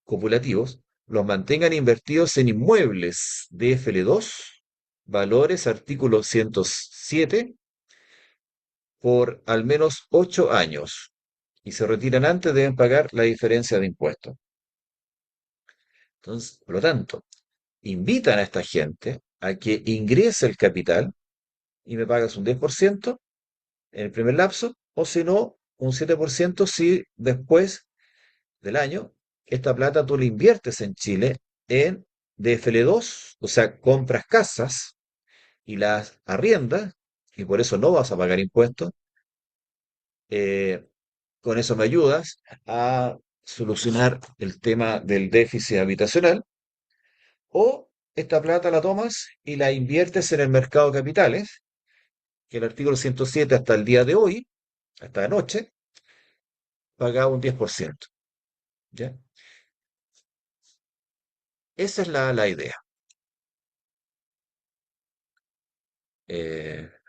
copulativos, los mantengan invertidos en inmuebles de FL2, valores artículo 107, por al menos 8 años. Y se retiran antes, deben pagar la diferencia de impuestos. Entonces, por lo tanto, invitan a esta gente a que ingrese el capital y me pagas un 10% en el primer lapso, o si no, un 7% si después del año, esta plata tú la inviertes en Chile en DFL2, o sea, compras casas y las arriendas, y por eso no vas a pagar impuestos. Eh, con eso me ayudas a solucionar el tema del déficit habitacional, o esta plata la tomas y la inviertes en el mercado de capitales, que el artículo 107 hasta el día de hoy, hasta anoche, pagaba un 10%. ¿Ya? Esa es la idea.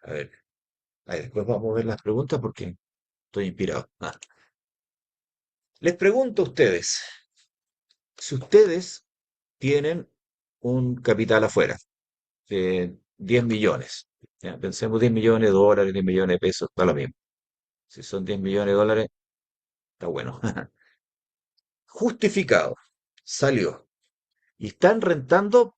A ver, ahí después vamos a ver las preguntas porque estoy inspirado. Les pregunto a ustedes, si ustedes tienen un capital afuera de 10 millones, ¿ya? Pensemos 10 millones de dólares, 10 millones de pesos, está lo mismo. Si son 10 millones de dólares, está bueno. Justificado, salió. Y están rentando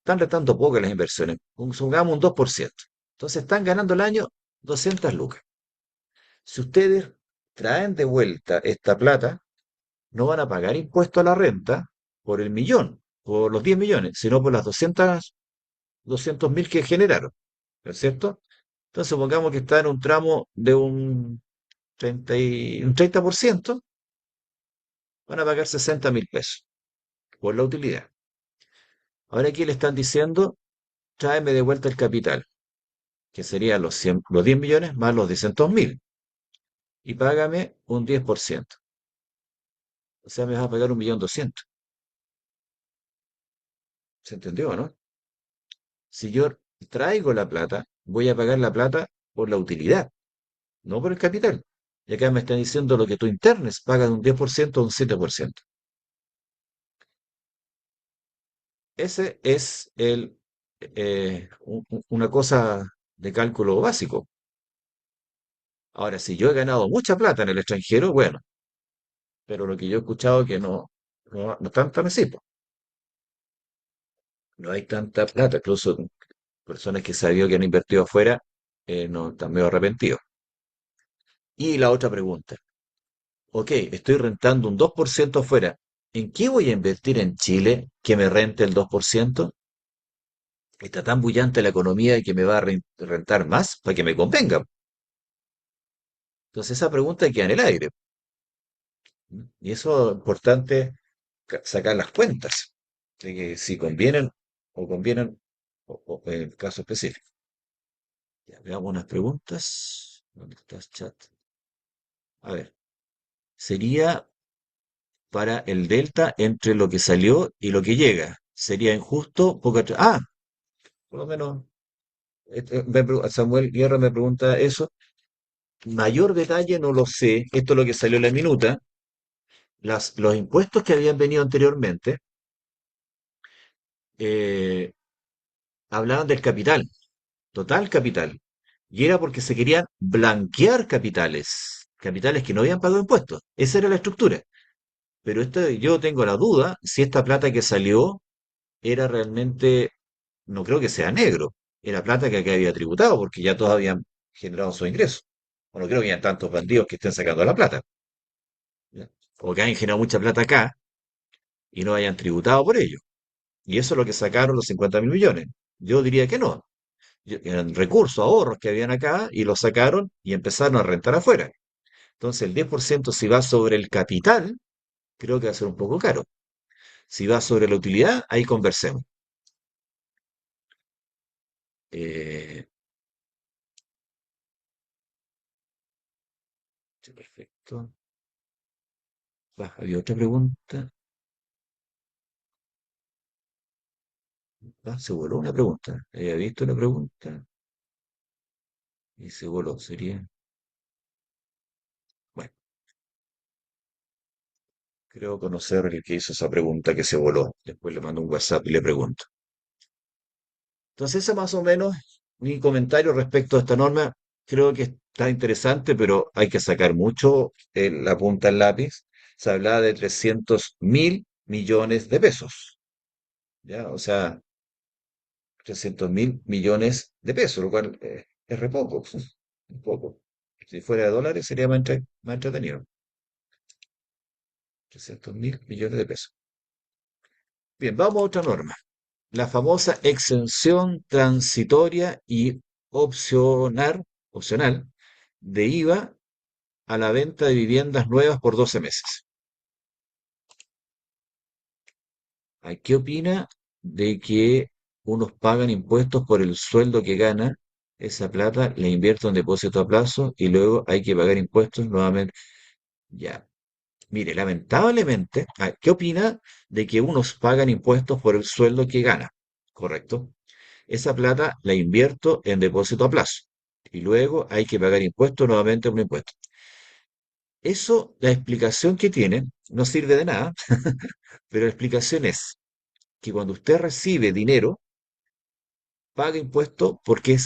poco las inversiones, supongamos un 2%. Entonces están ganando el año 200 lucas. Si ustedes traen de vuelta esta plata, no van a pagar impuesto a la renta por el millón, por los 10 millones, sino por las 200.000 que generaron, ¿no es cierto? Entonces supongamos que está en un tramo de un 30%, van a pagar 60.000 pesos por la utilidad. Ahora aquí le están diciendo tráeme de vuelta el capital, que serían los 10 millones más los 200.000, y págame un 10%. O sea, me vas a pagar 1.200.000. ¿Se entendió, no? Si yo traigo la plata, voy a pagar la plata por la utilidad, no por el capital. Y acá me están diciendo lo que tú internes, pagas un 10% o un 7%. Ese es una cosa de cálculo básico. Ahora, si yo he ganado mucha plata en el extranjero, bueno, pero lo que yo he escuchado que no están tan así, po. No hay tanta plata. Incluso personas que sabido que han invertido afuera, no están medio arrepentidos. Y la otra pregunta, ok, estoy rentando un 2% afuera. ¿En qué voy a invertir en Chile que me rente el 2%? Está tan bullante la economía que me va a rentar más para que me convenga. Entonces esa pregunta queda en el aire. Y eso es importante sacar las cuentas de que si convienen o convienen o en el caso específico. Ya, veamos unas preguntas. ¿Dónde estás, chat? A ver, sería para el delta entre lo que salió y lo que llega. Sería injusto, por lo menos Samuel Guerra me pregunta eso. Mayor detalle no lo sé. Esto es lo que salió en la minuta. Los impuestos que habían venido anteriormente eh, hablaban del capital, total capital. Y era porque se querían blanquear capitales que no habían pagado impuestos. Esa era la estructura. Pero yo tengo la duda si esta plata que salió era realmente, no creo que sea negro, era plata que acá había tributado, porque ya todos habían generado su ingreso. O no creo que hayan tantos bandidos que estén sacando la plata, ¿ya? O que hayan generado mucha plata acá y no hayan tributado por ello. Y eso es lo que sacaron los 50.000 millones. Yo diría que no. Eran recursos, ahorros que habían acá y los sacaron y empezaron a rentar afuera. Entonces el 10% si va sobre el capital, creo que va a ser un poco caro. Si va sobre la utilidad, ahí conversemos. Eh, sí, perfecto. Había otra pregunta. Se voló una pregunta. Había visto una pregunta y se voló. Sería. Bueno, creo conocer el que hizo esa pregunta que se voló. Después le mando un WhatsApp y le pregunto. Entonces, ese más o menos mi comentario respecto a esta norma. Creo que está interesante, pero hay que sacar mucho la punta al lápiz. Se hablaba de 300.000 millones de pesos, ¿ya? O sea, 300.000 millones de pesos, lo cual es re poco, un poco. Si fuera de dólares sería más entretenido. 300.000 millones de pesos. Bien, vamos a otra norma. La famosa exención transitoria y opcional de IVA a la venta de viviendas nuevas por 12 meses. ¿Qué opina de que unos pagan impuestos por el sueldo que gana? Esa plata la invierto en depósito a plazo y luego hay que pagar impuestos nuevamente. Ya. Mire, lamentablemente, ¿qué opina de que unos pagan impuestos por el sueldo que gana? ¿Correcto? Esa plata la invierto en depósito a plazo y luego hay que pagar impuestos nuevamente por impuestos. Eso, la explicación que tiene, no sirve de nada, pero la explicación es que cuando usted recibe dinero, paga impuesto porque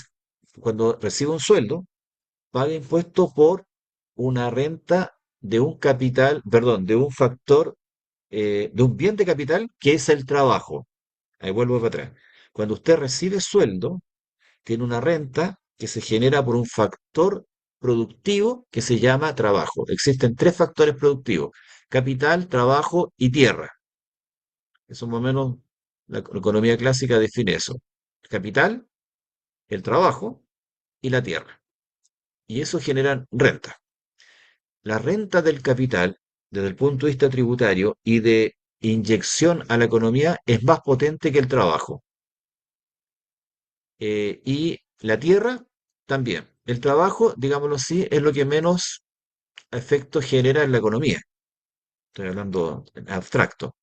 cuando recibe un sueldo, paga impuesto por una renta de un capital, perdón, de un factor, de un bien de capital que es el trabajo. Ahí vuelvo para atrás. Cuando usted recibe sueldo, tiene una renta que se genera por un factor productivo que se llama trabajo. Existen tres factores productivos: capital, trabajo y tierra. Eso más o menos la economía clásica define eso. El capital, el trabajo y la tierra. Y eso genera renta. La renta del capital, desde el punto de vista tributario y de inyección a la economía, es más potente que el trabajo. y la tierra también. El trabajo, digámoslo así, es lo que menos efecto genera en la economía. Estoy hablando en abstracto.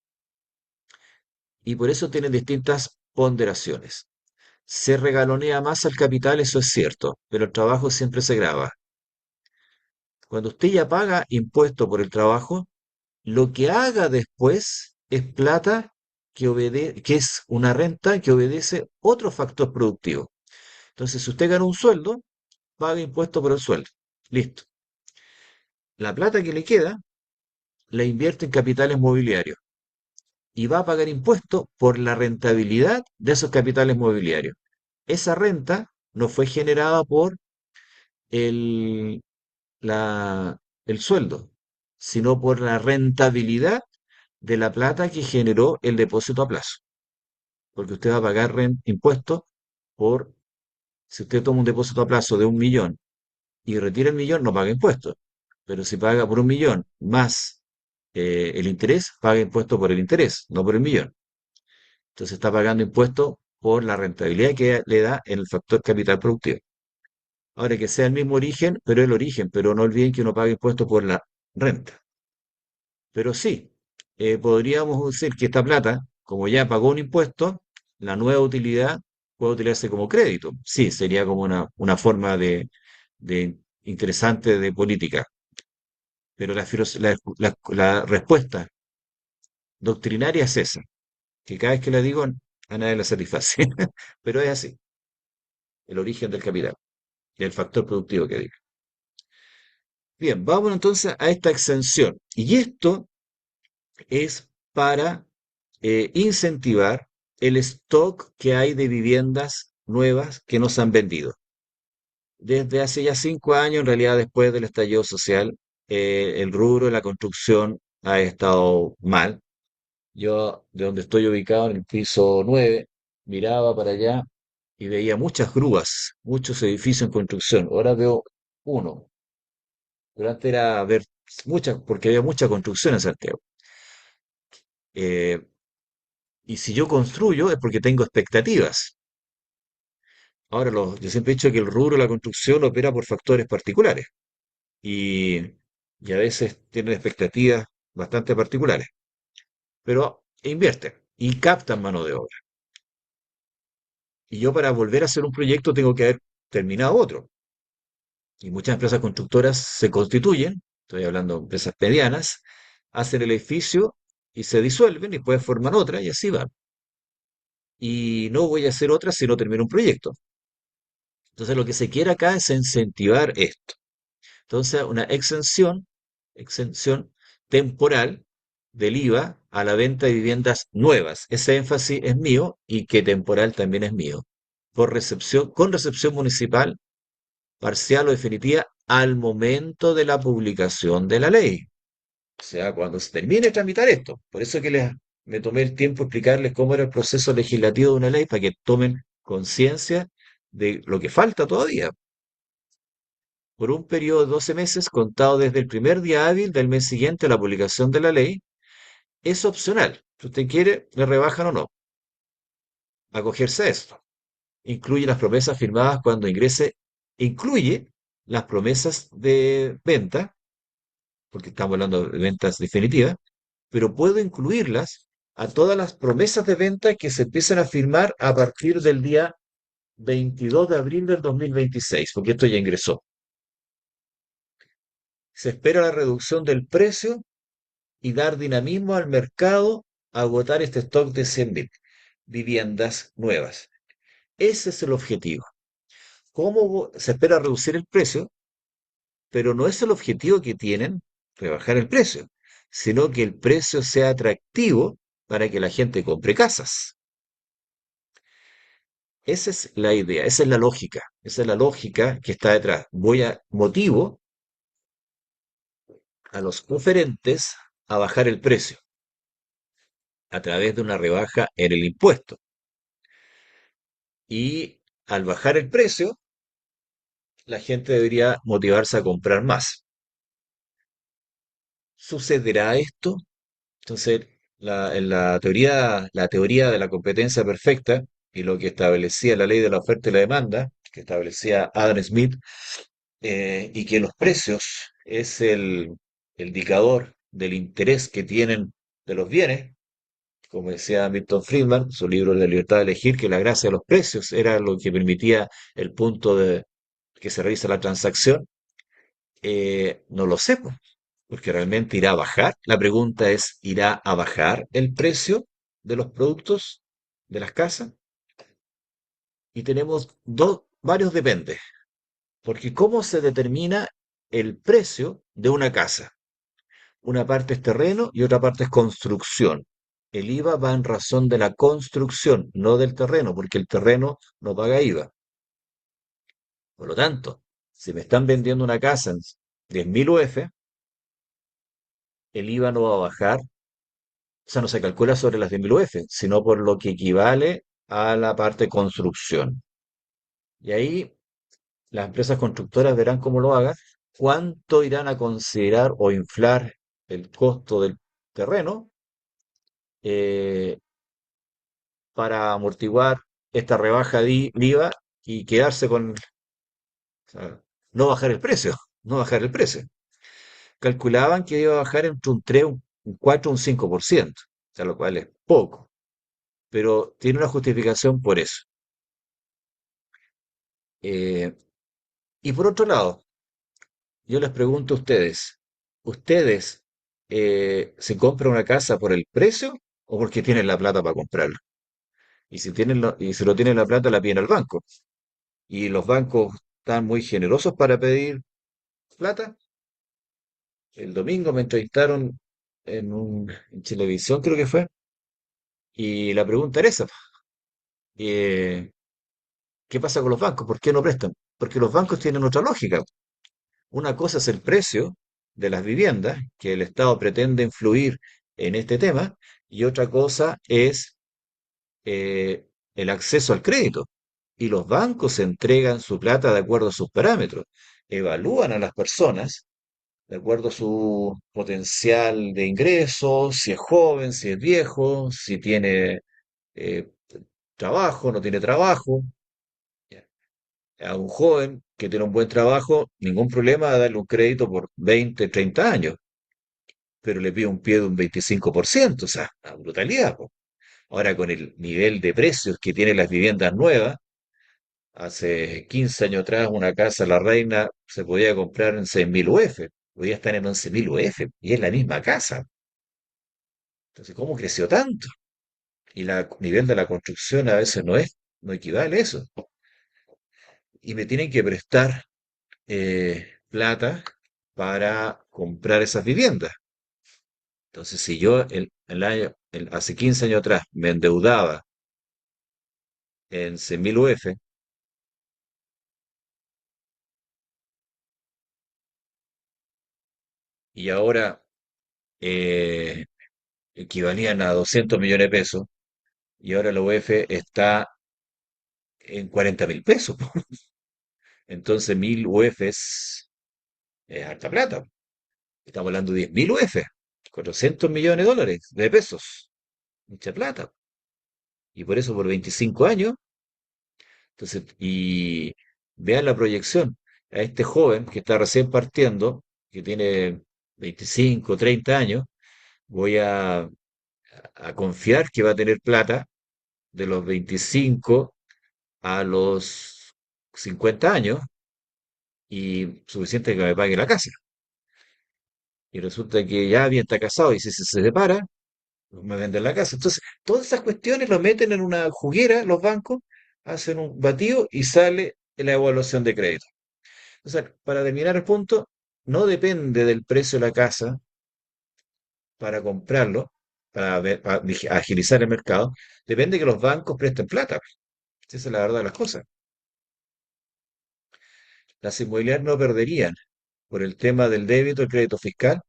Y por eso tienen distintas ponderaciones. Se regalonea más al capital, eso es cierto, pero el trabajo siempre se graba. Cuando usted ya paga impuesto por el trabajo, lo que haga después es plata que es una renta que obedece otro factor productivo. Entonces, si usted gana un sueldo, paga impuesto por el sueldo. Listo. La plata que le queda la invierte en capitales mobiliarios y va a pagar impuesto por la rentabilidad de esos capitales mobiliarios. Esa renta no fue generada por el, la- el sueldo, sino por la rentabilidad de la plata que generó el depósito a plazo. Porque usted va a pagar impuestos por, si usted toma un depósito a plazo de 1 millón y retira el millón, no paga impuestos. Pero si paga por 1 millón más el interés, paga impuesto por el interés, no por el millón. Entonces está pagando impuestos por la rentabilidad que le da en el factor capital productivo. Ahora que sea el mismo origen, pero el origen, pero no olviden que uno paga impuestos por la renta. Pero sí, podríamos decir que esta plata, como ya pagó un impuesto, la nueva utilidad puede utilizarse como crédito. Sí, sería como una forma de interesante de política. Pero la respuesta doctrinaria es esa, que cada vez que la digo a nadie la satisface. Pero es así, el origen del capital y el factor productivo que diga. Bien, vamos entonces a esta exención. Y esto es para incentivar el stock que hay de viviendas nuevas que no se han vendido. Desde hace ya 5 años, en realidad después del estallido social, el rubro de la construcción ha estado mal. Yo, de donde estoy ubicado, en el piso 9, miraba para allá y veía muchas grúas, muchos edificios en construcción. Ahora veo uno, pero antes era ver muchas, porque había mucha construcción en Santiago. Eh, y si yo construyo es porque tengo expectativas. Ahora, yo siempre he dicho que el rubro de la construcción opera por factores particulares y, y a veces tienen expectativas bastante particulares, pero invierten y captan mano de obra. Y yo para volver a hacer un proyecto tengo que haber terminado otro. Y muchas empresas constructoras se constituyen, estoy hablando de empresas medianas, hacen el edificio y se disuelven y después forman otra y así van. Y no voy a hacer otra si no termino un proyecto. Entonces lo que se quiere acá es incentivar esto. Entonces una exención temporal del IVA a la venta de viviendas nuevas. Ese énfasis es mío y que temporal también es mío. Con recepción municipal parcial o definitiva al momento de la publicación de la ley. O sea, cuando se termine de tramitar esto. Por eso que me tomé el tiempo de explicarles cómo era el proceso legislativo de una ley para que tomen conciencia de lo que falta todavía. Por un periodo de 12 meses contado desde el primer día hábil del mes siguiente a la publicación de la ley, es opcional. Si usted quiere, le rebajan o no. Acogerse a esto. Incluye las promesas firmadas cuando ingrese, incluye las promesas de venta porque estamos hablando de ventas definitivas, pero puedo incluirlas a todas las promesas de venta que se empiezan a firmar a partir del día 22 de abril del 2026, porque esto ya ingresó. Se espera la reducción del precio y dar dinamismo al mercado a agotar este stock de 100.000 viviendas nuevas. Ese es el objetivo. ¿Cómo se espera reducir el precio? Pero no es el objetivo que tienen rebajar el precio, sino que el precio sea atractivo para que la gente compre casas. Esa es la idea, esa es la lógica que está detrás. Motivo a los oferentes a bajar el precio a través de una rebaja en el impuesto. Y al bajar el precio, la gente debería motivarse a comprar más. ¿Sucederá esto? Entonces, en la teoría de la competencia perfecta, y lo que establecía la ley de la oferta y la demanda, que establecía Adam Smith, y que los precios es el indicador del interés que tienen de los bienes, como decía Milton Friedman, su libro La libertad de elegir, que la gracia de los precios era lo que permitía el punto de que se realiza la transacción. No lo sé, po, porque realmente irá a bajar. La pregunta es, ¿irá a bajar el precio de los productos de las casas? Y tenemos varios dependes, porque ¿cómo se determina el precio de una casa? Una parte es terreno y otra parte es construcción. El IVA va en razón de la construcción, no del terreno, porque el terreno no paga IVA. Por lo tanto, si me están vendiendo una casa en 10.000 UF, el IVA no va a bajar, o sea, no se calcula sobre las 10.000 UF, sino por lo que equivale a la parte construcción. Y ahí las empresas constructoras verán cómo lo hagan, cuánto irán a considerar o inflar el costo del terreno, eh, para amortiguar esta rebaja de IVA y quedarse con, o sea, no bajar el precio, no bajar el precio. Calculaban que iba a bajar entre un 3, un 4, un 5%, o sea, lo cual es poco, pero tiene una justificación por eso. Eh, y por otro lado, yo les pregunto a ¿ustedes se compran una casa por el precio o porque tienen la plata para comprarla? Y si tienen y si no tienen la plata, la piden al banco. Y los bancos están muy generosos para pedir plata. El domingo me entrevistaron en televisión, creo que fue, y la pregunta era esa, po. Eh, ¿Qué pasa con los bancos? ¿Por qué no prestan? Porque los bancos tienen otra lógica. Una cosa es el precio de las viviendas, que el Estado pretende influir en este tema, y otra cosa es el acceso al crédito. Y los bancos entregan su plata de acuerdo a sus parámetros. Evalúan a las personas de acuerdo a su potencial de ingresos, si es joven, si es viejo, si tiene eh, trabajo, no tiene trabajo. A un joven que tiene un buen trabajo, ningún problema darle un crédito por 20, 30 años, pero le pide un pie de un 25%, o sea, una brutalidad, po. Ahora con el nivel de precios que tienen las viviendas nuevas, hace 15 años atrás una casa La Reina se podía comprar en 6.000 UF, hoy día están en 11.000 UF y es la misma casa. Entonces, ¿cómo creció tanto? Y el nivel de la construcción a veces no equivale a eso. Y me tienen que prestar plata para comprar esas viviendas. Entonces, si yo hace 15 años atrás me endeudaba en 100.000 UF y ahora eh, equivalían a 200 millones de pesos, y ahora la UF está en 40.000 pesos, po. Entonces 1.000 UF es harta plata. Estamos hablando de 10.000 UF, 400 millones de dólares, de pesos. Mucha plata. Y por eso por 25 años. Entonces, y vean la proyección. A este joven que está recién partiendo, que tiene 25, 30 años, voy a confiar que va a tener plata de los 25 a los 50 años y suficiente que me pague la casa. Y resulta que ya bien está casado y si se separa, pues me venden la casa. Entonces, todas esas cuestiones lo meten en una juguera los bancos, hacen un batido y sale la evaluación de crédito. O sea, para terminar el punto, no depende del precio de la casa para comprarlo, para agilizar el mercado, depende que los bancos presten plata. Esa es la verdad de las cosas. Las inmobiliarias no perderían por el tema del débito, el crédito fiscal.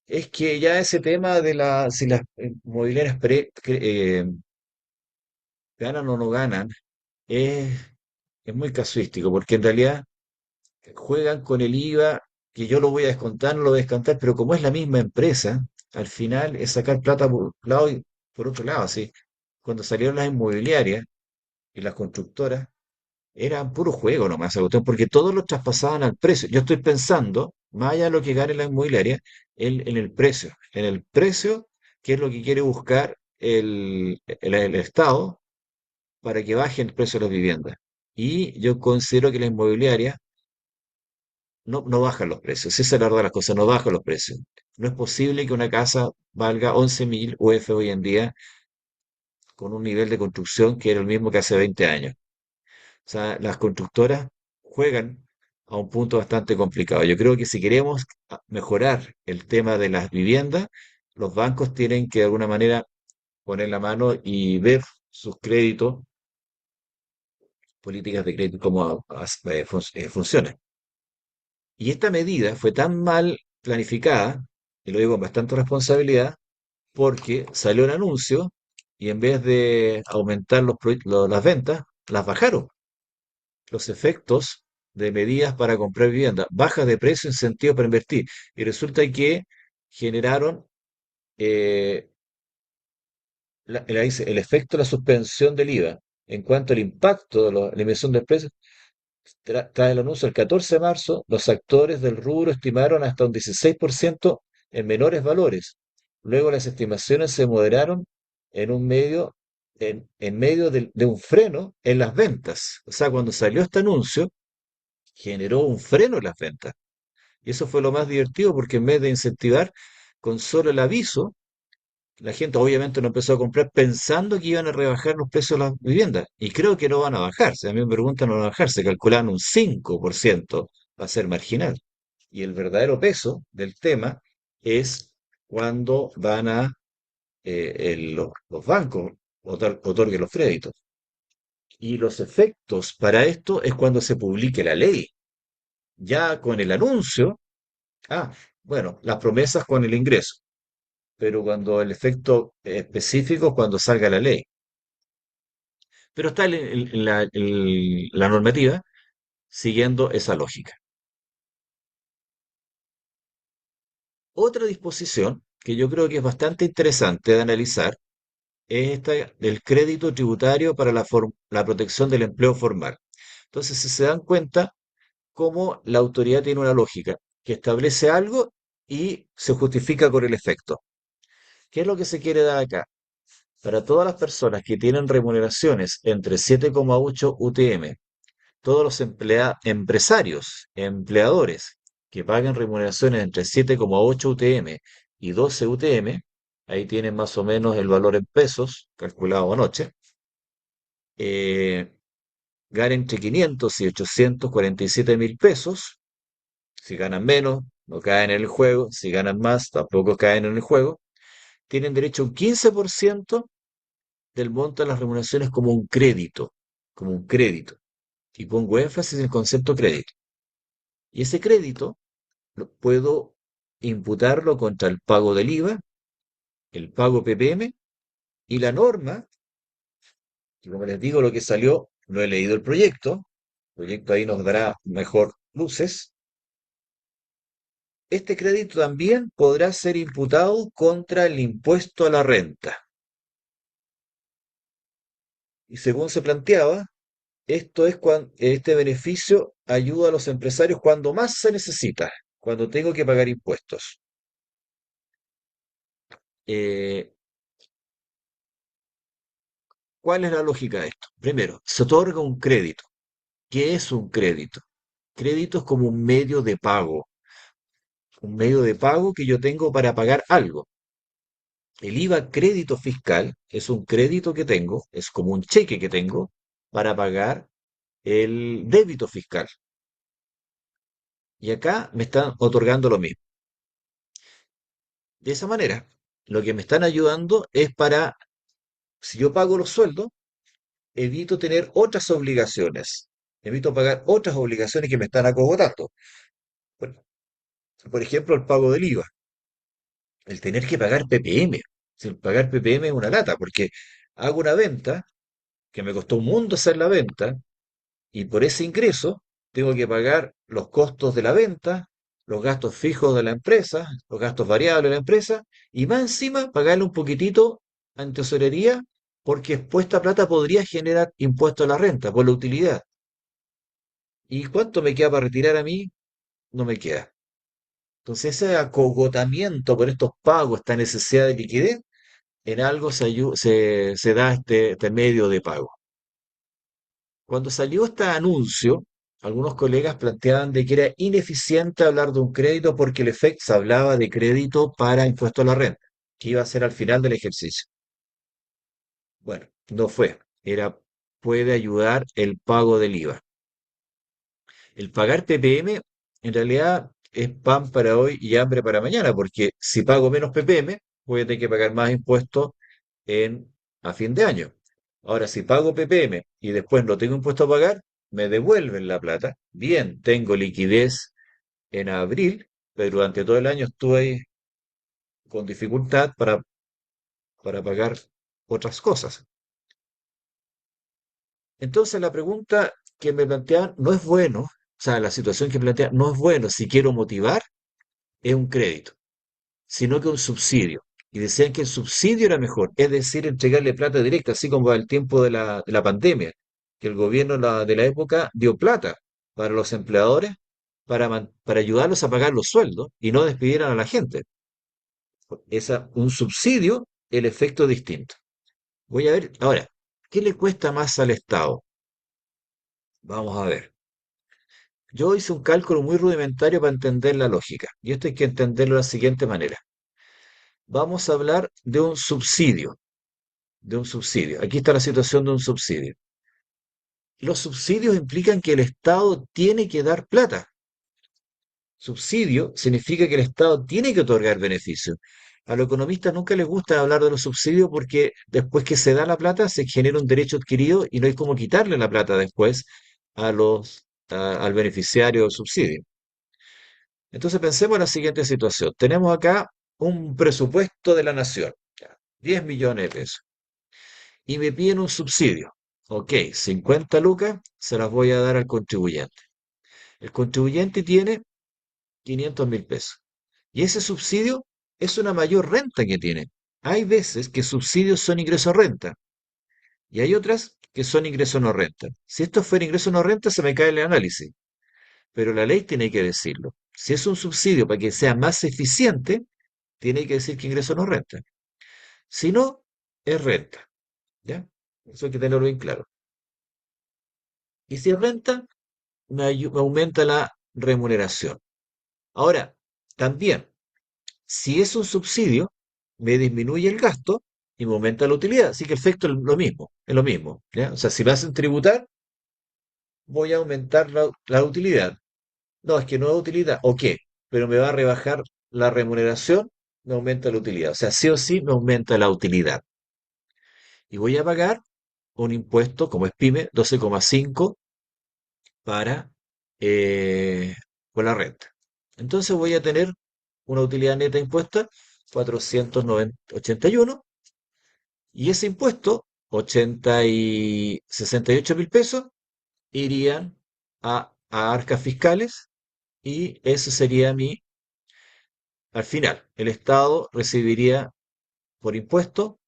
Es que ya ese tema de si las inmobiliarias ganan o no ganan, es, es muy casuístico, porque en realidad juegan con el IVA, que yo lo voy a descontar, no lo voy a descontar, pero como es la misma empresa, al final es sacar plata por un lado y por otro lado, así. Cuando salieron las inmobiliarias, y las constructoras eran puro juego nomás, esa cuestión, porque todos lo traspasaban al precio. Yo estoy pensando, más allá de lo que gane la inmobiliaria, en el precio, que es lo que quiere buscar el Estado para que baje el precio de las viviendas. Y yo considero que la inmobiliaria no bajan los precios. Esa es la verdad de las cosas, no bajan los precios. No es posible que una casa valga 11.000 UF hoy en día con un nivel de construcción que era el mismo que hace 20 años. O sea, las constructoras juegan a un punto bastante complicado. Yo creo que si queremos mejorar el tema de las viviendas, los bancos tienen que de alguna manera poner la mano y ver sus créditos, políticas de crédito, cómo funcionan. Y esta medida fue tan mal planificada, y lo digo con bastante responsabilidad, porque salió el anuncio y en vez de aumentar las ventas, las bajaron. Los efectos de medidas para comprar vivienda, bajas de precio, incentivos para invertir. Y resulta que generaron eh, el efecto de la suspensión del IVA. En cuanto al impacto de la emisión de precios, tras el anuncio el 14 de marzo, los actores del rubro estimaron hasta un 16% en menores valores. Luego las estimaciones se moderaron en un medio, en medio de un freno en las ventas. O sea, cuando salió este anuncio, generó un freno en las ventas. Y eso fue lo más divertido porque en vez de incentivar con solo el aviso, la gente obviamente no empezó a comprar pensando que iban a rebajar los precios de las viviendas. Y creo que no van a bajar. Si a mí me preguntan, no van a bajar. Se calculan un 5%. Va a ser marginal. Y el verdadero peso del tema es cuando van a los bancos otorguen los créditos. Y los efectos para esto es cuando se publique la ley. Ya con el anuncio, bueno, las promesas con el ingreso, pero cuando el efecto específico es cuando salga la ley. Pero está la normativa siguiendo esa lógica. Otra disposición que yo creo que es bastante interesante de analizar es esta del crédito tributario para la protección del empleo formal. Entonces, si se dan cuenta, cómo la autoridad tiene una lógica que establece algo y se justifica con el efecto. ¿Qué es lo que se quiere dar acá? Para todas las personas que tienen remuneraciones entre 7,8 UTM, todos los empresarios, empleadores que paguen remuneraciones entre 7,8 UTM y 12 UTM, ahí tienen más o menos el valor en pesos, calculado anoche, eh, ganen entre 500 y 847.000 pesos. Si ganan menos, no caen en el juego. Si ganan más, tampoco caen en el juego. Tienen derecho a un 15% del monto de las remuneraciones como un crédito, como un crédito. Y pongo énfasis en el concepto crédito. Y ese crédito puedo imputarlo contra el pago del IVA, el pago PPM y la norma, que como les digo, lo que salió, no he leído el proyecto ahí nos dará mejor luces. Este crédito también podrá ser imputado contra el impuesto a la renta. Y según se planteaba, esto es cuando este beneficio ayuda a los empresarios cuando más se necesita, cuando tengo que pagar impuestos. Eh, ¿Cuál es la lógica de esto? Primero, se otorga un crédito. ¿Qué es un crédito? Crédito es como un medio de pago que yo tengo para pagar algo. El IVA crédito fiscal es un crédito que tengo, es como un cheque que tengo para pagar el débito fiscal. Y acá me están otorgando lo mismo. De esa manera, lo que me están ayudando es para, si yo pago los sueldos, evito tener otras obligaciones, evito pagar otras obligaciones que me están acogotando. Por, por ejemplo, el pago del IVA, el tener que pagar PPM. Si el pagar PPM es una lata, porque hago una venta que me costó un mundo hacer la venta y por ese ingreso tengo que pagar los costos de la venta, los gastos fijos de la empresa, los gastos variables de la empresa y más encima pagarle un poquitito en tesorería porque después esta plata podría generar impuesto a la renta por la utilidad. ¿Y cuánto me queda para retirar a mí? No me queda. Entonces ese acogotamiento por estos pagos, esta necesidad de liquidez, en algo se da este medio de pago. Cuando salió este anuncio, algunos colegas planteaban de que era ineficiente hablar de un crédito porque el efecto se hablaba de crédito para impuesto a la renta, que iba a ser al final del ejercicio. Bueno, no fue. Puede ayudar el pago del IVA. El pagar PPM en realidad es pan para hoy y hambre para mañana, porque si pago menos PPM, voy a tener que pagar más impuestos en, a fin de año. Ahora, si pago PPM y después no tengo impuesto a pagar, me devuelven la plata. Bien, tengo liquidez en abril, pero durante todo el año estuve con dificultad para pagar otras cosas. Entonces la pregunta que me plantean no es bueno, o sea, la situación que plantean no es bueno si quiero motivar, es un crédito, sino que un subsidio. Y decían que el subsidio era mejor, es decir, entregarle plata directa, así como al tiempo de la pandemia, que el gobierno de la época dio plata para los empleadores para ayudarlos a pagar los sueldos y no despidieran a la gente. Un subsidio, el efecto es distinto. Voy a ver, ahora, ¿qué le cuesta más al Estado? Vamos a ver. Yo hice un cálculo muy rudimentario para entender la lógica, y esto hay que entenderlo de la siguiente manera. Vamos a hablar de un subsidio. Aquí está la situación de un subsidio. Los subsidios implican que el Estado tiene que dar plata. Subsidio significa que el Estado tiene que otorgar beneficios. A los economistas nunca les gusta hablar de los subsidios porque después que se da la plata se genera un derecho adquirido y no hay cómo quitarle la plata después al beneficiario del subsidio. Entonces pensemos en la siguiente situación. Tenemos acá un presupuesto de la nación, ya, 10 millones de pesos, y me piden un subsidio. Ok, 50 lucas se las voy a dar al contribuyente. El contribuyente tiene 500.000 pesos. Y ese subsidio es una mayor renta que tiene. Hay veces que subsidios son ingresos renta y hay otras que son ingresos no renta. Si esto fuera ingreso no renta, se me cae el análisis, pero la ley tiene que decirlo. Si es un subsidio para que sea más eficiente, tiene que decir que ingreso no renta. Si no, es renta. ¿Ya? Eso hay que tenerlo bien claro. Y si es renta, me aumenta la remuneración. Ahora, también, si es un subsidio, me disminuye el gasto y me aumenta la utilidad. Así que el efecto es lo mismo, es lo mismo. ¿Ya? O sea, si me hacen tributar, voy a aumentar la utilidad. No, es que no es utilidad. ¿O qué? Pero me va a rebajar la remuneración, me aumenta la utilidad. O sea, sí o sí me aumenta la utilidad. Y voy a pagar un impuesto, como es PYME, 12,5 para por la renta. Entonces voy a tener una utilidad neta impuesta 481 y ese impuesto, 68.000 pesos, irían a arcas fiscales y eso sería al final, el Estado recibiría por impuesto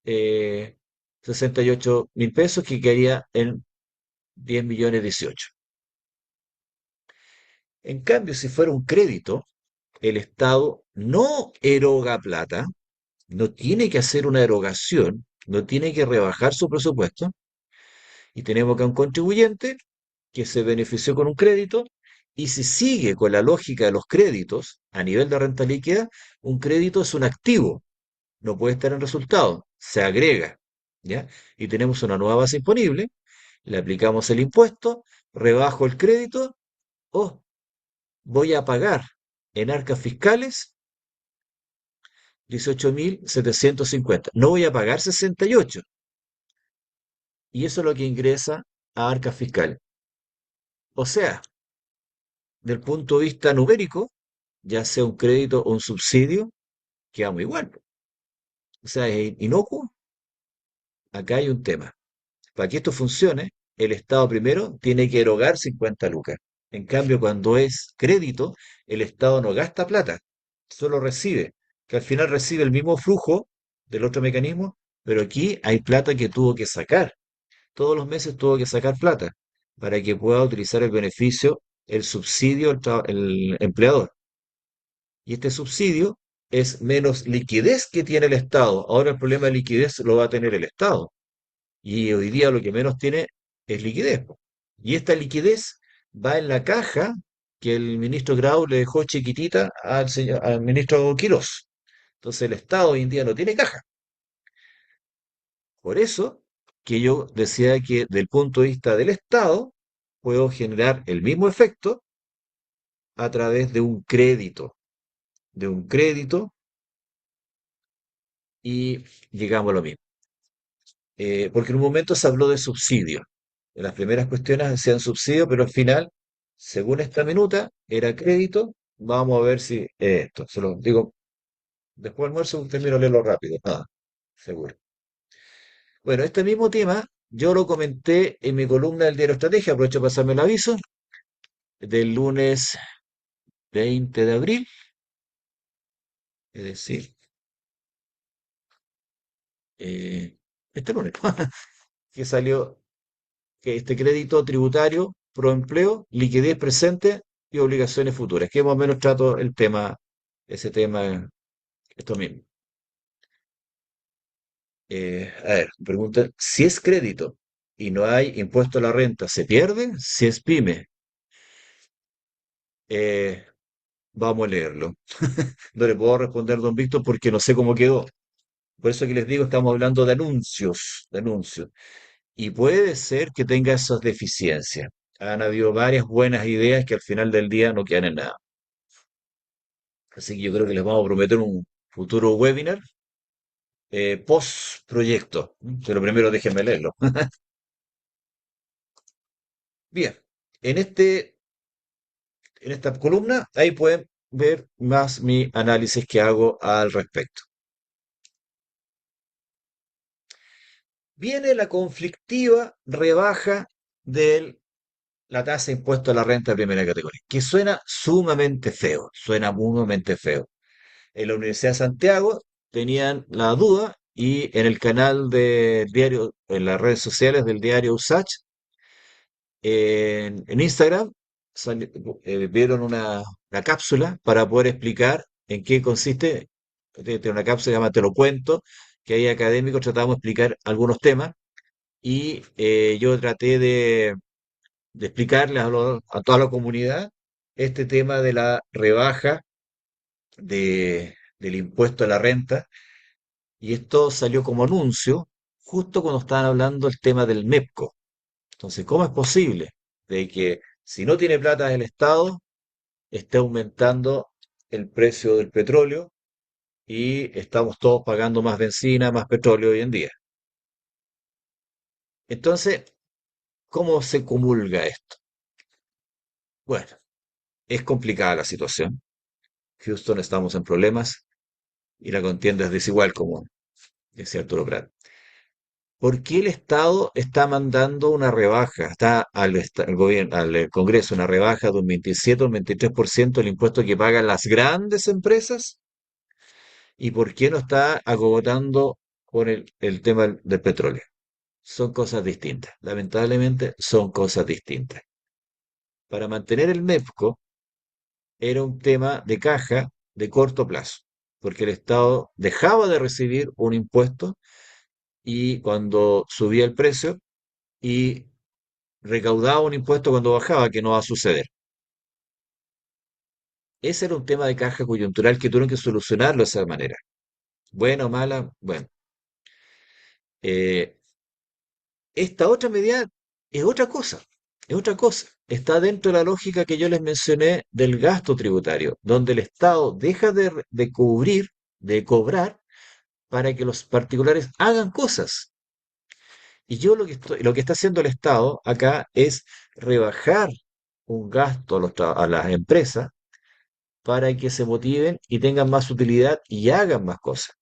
68.000 pesos que quedaría en 10.018.000. En cambio, si fuera un crédito, el Estado no eroga plata, no tiene que hacer una erogación, no tiene que rebajar su presupuesto, y tenemos que un contribuyente que se benefició con un crédito, y si sigue con la lógica de los créditos a nivel de renta líquida, un crédito es un activo, no puede estar en resultado, se agrega, ¿ya? Y tenemos una nueva base imponible, le aplicamos el impuesto, rebajo el crédito, o voy a pagar en arcas fiscales 18.750. No voy a pagar 68. Y eso es lo que ingresa a arcas fiscales. O sea, del punto de vista numérico, ya sea un crédito o un subsidio, quedamos igual. O sea, es inocuo. Acá hay un tema. Para que esto funcione, el Estado primero tiene que erogar 50 lucas. En cambio, cuando es crédito, el Estado no gasta plata, solo recibe, que al final recibe el mismo flujo del otro mecanismo, Pero aquí hay plata que tuvo que sacar. Todos los meses tuvo que sacar plata para que pueda utilizar el beneficio, el subsidio, el empleador. Y este subsidio es menos liquidez que tiene el Estado. Ahora el problema de liquidez lo va a tener el Estado. Y hoy día lo que menos tiene es liquidez, po. Y esta liquidez va en la caja que el ministro Grau le dejó chiquitita al ministro Quirós. Entonces el Estado hoy en día no tiene caja. Por eso que yo decía que del punto de vista del Estado puedo generar el mismo efecto a través de un crédito y llegamos a lo mismo. Porque en un momento se habló de subsidio. En las primeras cuestiones hacían subsidio, pero al final, según esta minuta, era crédito. Vamos a ver si esto, se lo digo, después del almuerzo termino de leerlo rápido. Nada, seguro. Bueno, este mismo tema yo lo comenté en mi columna del diario Estrategia, aprovecho para pasarme el aviso, del lunes 20 de abril, es decir, eh, este lunes, que salió que este crédito tributario pro empleo, liquidez presente y obligaciones futuras, que más o menos trato el tema, ese tema, esto mismo. A ver, pregunta, si es crédito y no hay impuesto a la renta, ¿se pierde? Si es pyme, eh, vamos a leerlo. No le puedo responder, don Víctor, porque no sé cómo quedó. Por eso que les digo, estamos hablando de anuncios. Y puede ser que tenga esas deficiencias. Han habido varias buenas ideas que al final del día no quedan en nada. Así que yo creo que les vamos a prometer un futuro webinar post proyecto. Pero primero déjenme leerlo. Bien, en en esta columna ahí pueden ver más mi análisis que hago al respecto. Viene la conflictiva rebaja de la tasa de impuesto a la renta de primera categoría, que suena sumamente feo, suena sumamente feo. En la Universidad de Santiago tenían la duda y en el canal de diario, en las redes sociales del diario USACH, en Instagram, vieron una cápsula para poder explicar en qué consiste. Tiene una cápsula que se llama Te lo cuento, que ahí académicos tratamos de explicar algunos temas y yo traté de explicarles a toda la comunidad este tema de la rebaja del impuesto a la renta. Y esto salió como anuncio justo cuando estaban hablando el tema del MEPCO. Entonces, ¿cómo es posible de que si no tiene plata el Estado, esté aumentando el precio del petróleo y estamos todos pagando más benzina, más petróleo hoy en día? Entonces, ¿cómo se comulga esto? Bueno, es complicada la situación. Houston estamos en problemas y la contienda es desigual, como decía Arturo Prat. ¿Por qué el Estado está mandando una rebaja? Está al gobierno, al Congreso una rebaja de un 27 o un 23% del impuesto que pagan las grandes empresas. ¿Y por qué no está acogotando con el tema del petróleo? Son cosas distintas. Lamentablemente son cosas distintas. Para mantener el MEPCO era un tema de caja de corto plazo, porque el Estado dejaba de recibir un impuesto y cuando subía el precio y recaudaba un impuesto cuando bajaba, que no va a suceder. Ese era un tema de caja coyuntural que tuvieron que solucionarlo de esa manera. Buena o mala, bueno. Eh, esta otra medida es otra cosa, es otra cosa. Está dentro de la lógica que yo les mencioné del gasto tributario, donde el Estado deja de cubrir, de cobrar, para que los particulares hagan cosas. Y yo lo que está haciendo el Estado acá es rebajar un gasto a las empresas para que se motiven y tengan más utilidad y hagan más cosas.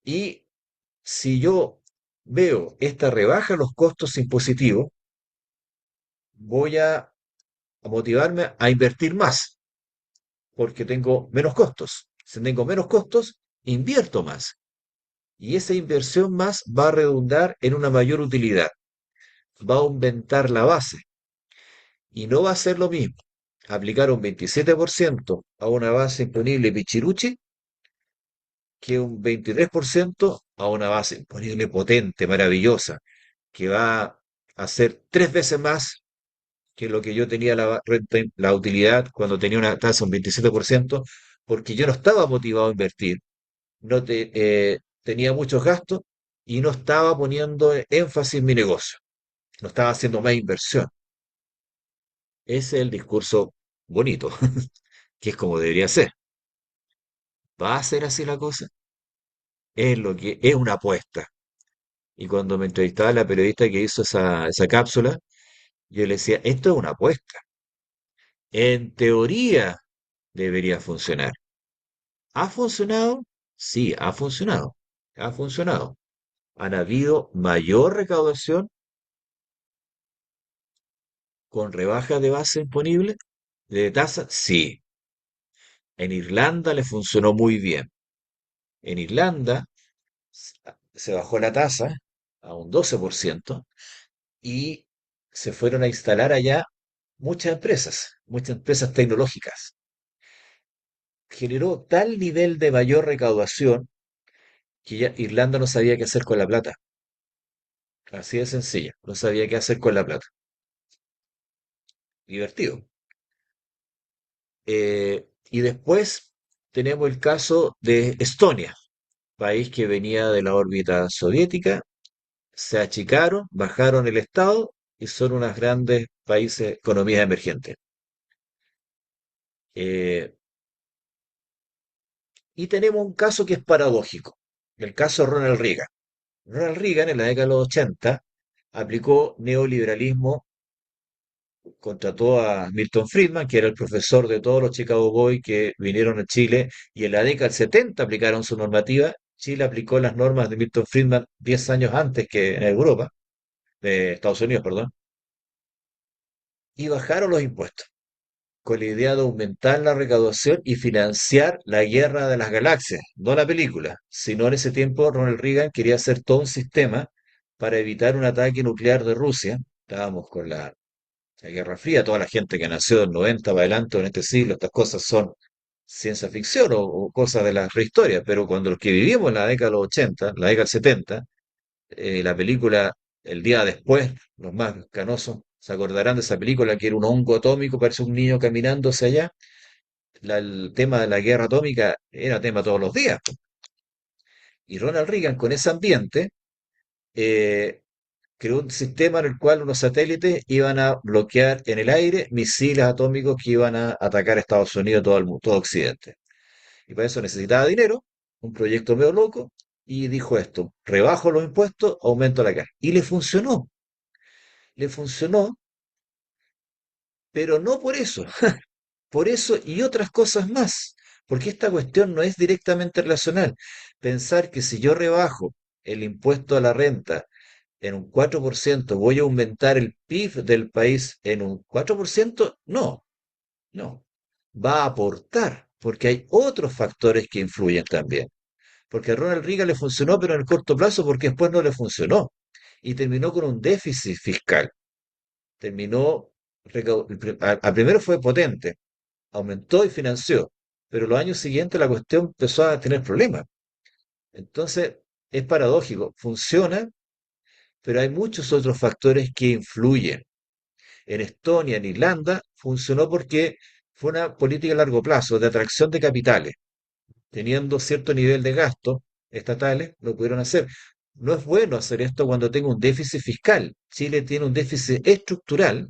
Y si yo veo esta rebaja en los costos impositivos, voy a motivarme a invertir más, porque tengo menos costos. Si tengo menos costos, invierto más. Y esa inversión más va a redundar en una mayor utilidad, va a aumentar la base y no va a ser lo mismo aplicar un 27% a una base imponible pichiruchi que un 23% a una base imponible potente, maravillosa, que va a ser 3 veces más que lo que yo tenía la utilidad cuando tenía una tasa un 27%, porque yo no estaba motivado a invertir, tenía muchos gastos y no estaba poniendo énfasis en mi negocio, no estaba haciendo más inversión. Ese es el discurso bonito, que es como debería ser. ¿Va a ser así la cosa? Es lo que es una apuesta. Y cuando me entrevistaba la periodista que hizo esa cápsula, yo le decía, esto es una apuesta. En teoría debería funcionar. ¿Ha funcionado? Sí, ha funcionado. Ha funcionado. ¿Han habido mayor recaudación con rebaja de base imponible de tasa? Sí. En Irlanda le funcionó muy bien. En Irlanda se bajó la tasa a un 12% y se fueron a instalar allá muchas empresas tecnológicas. Generó tal nivel de mayor recaudación que ya Irlanda no sabía qué hacer con la plata. Así de sencilla, no sabía qué hacer con la plata. Divertido. Y después tenemos el caso de Estonia, país que venía de la órbita soviética, se achicaron, bajaron el estado y son unas grandes países, economías emergentes. Eh, y tenemos un caso que es paradójico, el caso de Ronald Reagan. Ronald Reagan en la década de los 80 aplicó neoliberalismo, contrató a Milton Friedman, que era el profesor de todos los Chicago Boys que vinieron a Chile, y en la década del 70 aplicaron su normativa. Chile aplicó las normas de Milton Friedman 10 años antes que en Europa, de Estados Unidos, perdón, y bajaron los impuestos, con la idea de aumentar la recaudación y financiar la guerra de las galaxias, no la película, sino en ese tiempo Ronald Reagan quería hacer todo un sistema para evitar un ataque nuclear de Rusia. Estábamos con la Guerra Fría, toda la gente que nació del 90 para adelante en este siglo, estas cosas son ciencia ficción o cosas de la prehistoria, pero cuando los que vivimos en la década de los 80, la década del 70, la película El día después, los más canosos se acordarán de esa película que era un hongo atómico, parece un niño caminando hacia allá. El tema de la guerra atómica era tema todos los días. Y Ronald Reagan con ese ambiente eh, creó un sistema en el cual unos satélites iban a bloquear en el aire misiles atómicos que iban a atacar a Estados Unidos, todo el mundo, todo Occidente. Y para eso necesitaba dinero, un proyecto medio loco, y dijo esto, rebajo los impuestos, aumento la carga. Y le funcionó, pero no por eso, por eso y otras cosas más, porque esta cuestión no es directamente relacional. Pensar que si yo rebajo el impuesto a la renta en un 4%, voy a aumentar el PIB del país en un 4%, no, no. Va a aportar, porque hay otros factores que influyen también. Porque a Ronald Reagan le funcionó, pero en el corto plazo, porque después no le funcionó. Y terminó con un déficit fiscal. Terminó, al primero fue potente, aumentó y financió, pero los años siguientes la cuestión empezó a tener problemas. Entonces, es paradójico, funciona, pero hay muchos otros factores que influyen. En Estonia, en Irlanda, funcionó porque fue una política a largo plazo de atracción de capitales. Teniendo cierto nivel de gastos estatales, lo pudieron hacer. No es bueno hacer esto cuando tengo un déficit fiscal. Chile tiene un déficit estructural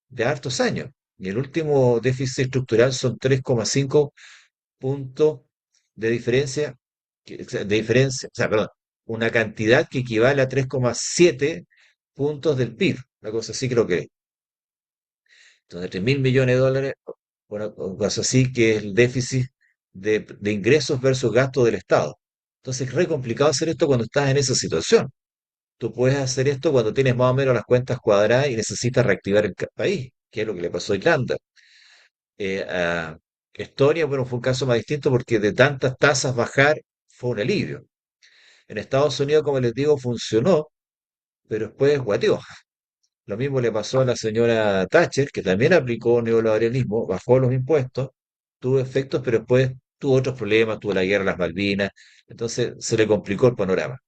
de hartos años. Y el último déficit estructural son 3,5 puntos de diferencia, o sea, perdón, una cantidad que equivale a 3,7 puntos del PIB. Una cosa así creo que. Entonces, 3.000 millones de dólares, una cosa así que es el déficit de ingresos versus gastos del Estado. Entonces, es re complicado hacer esto cuando estás en esa situación. Tú puedes hacer esto cuando tienes más o menos las cuentas cuadradas y necesitas reactivar el país, que es lo que le pasó a Irlanda. A Estonia, bueno, fue un caso más distinto porque de tantas tasas bajar fue un alivio. En Estados Unidos, como les digo, funcionó, pero después guateó. Lo mismo le pasó a la señora Thatcher, que también aplicó neoliberalismo, bajó los impuestos, tuvo efectos, pero después tuvo otros problemas, tuvo la guerra de las Malvinas, entonces se le complicó el panorama.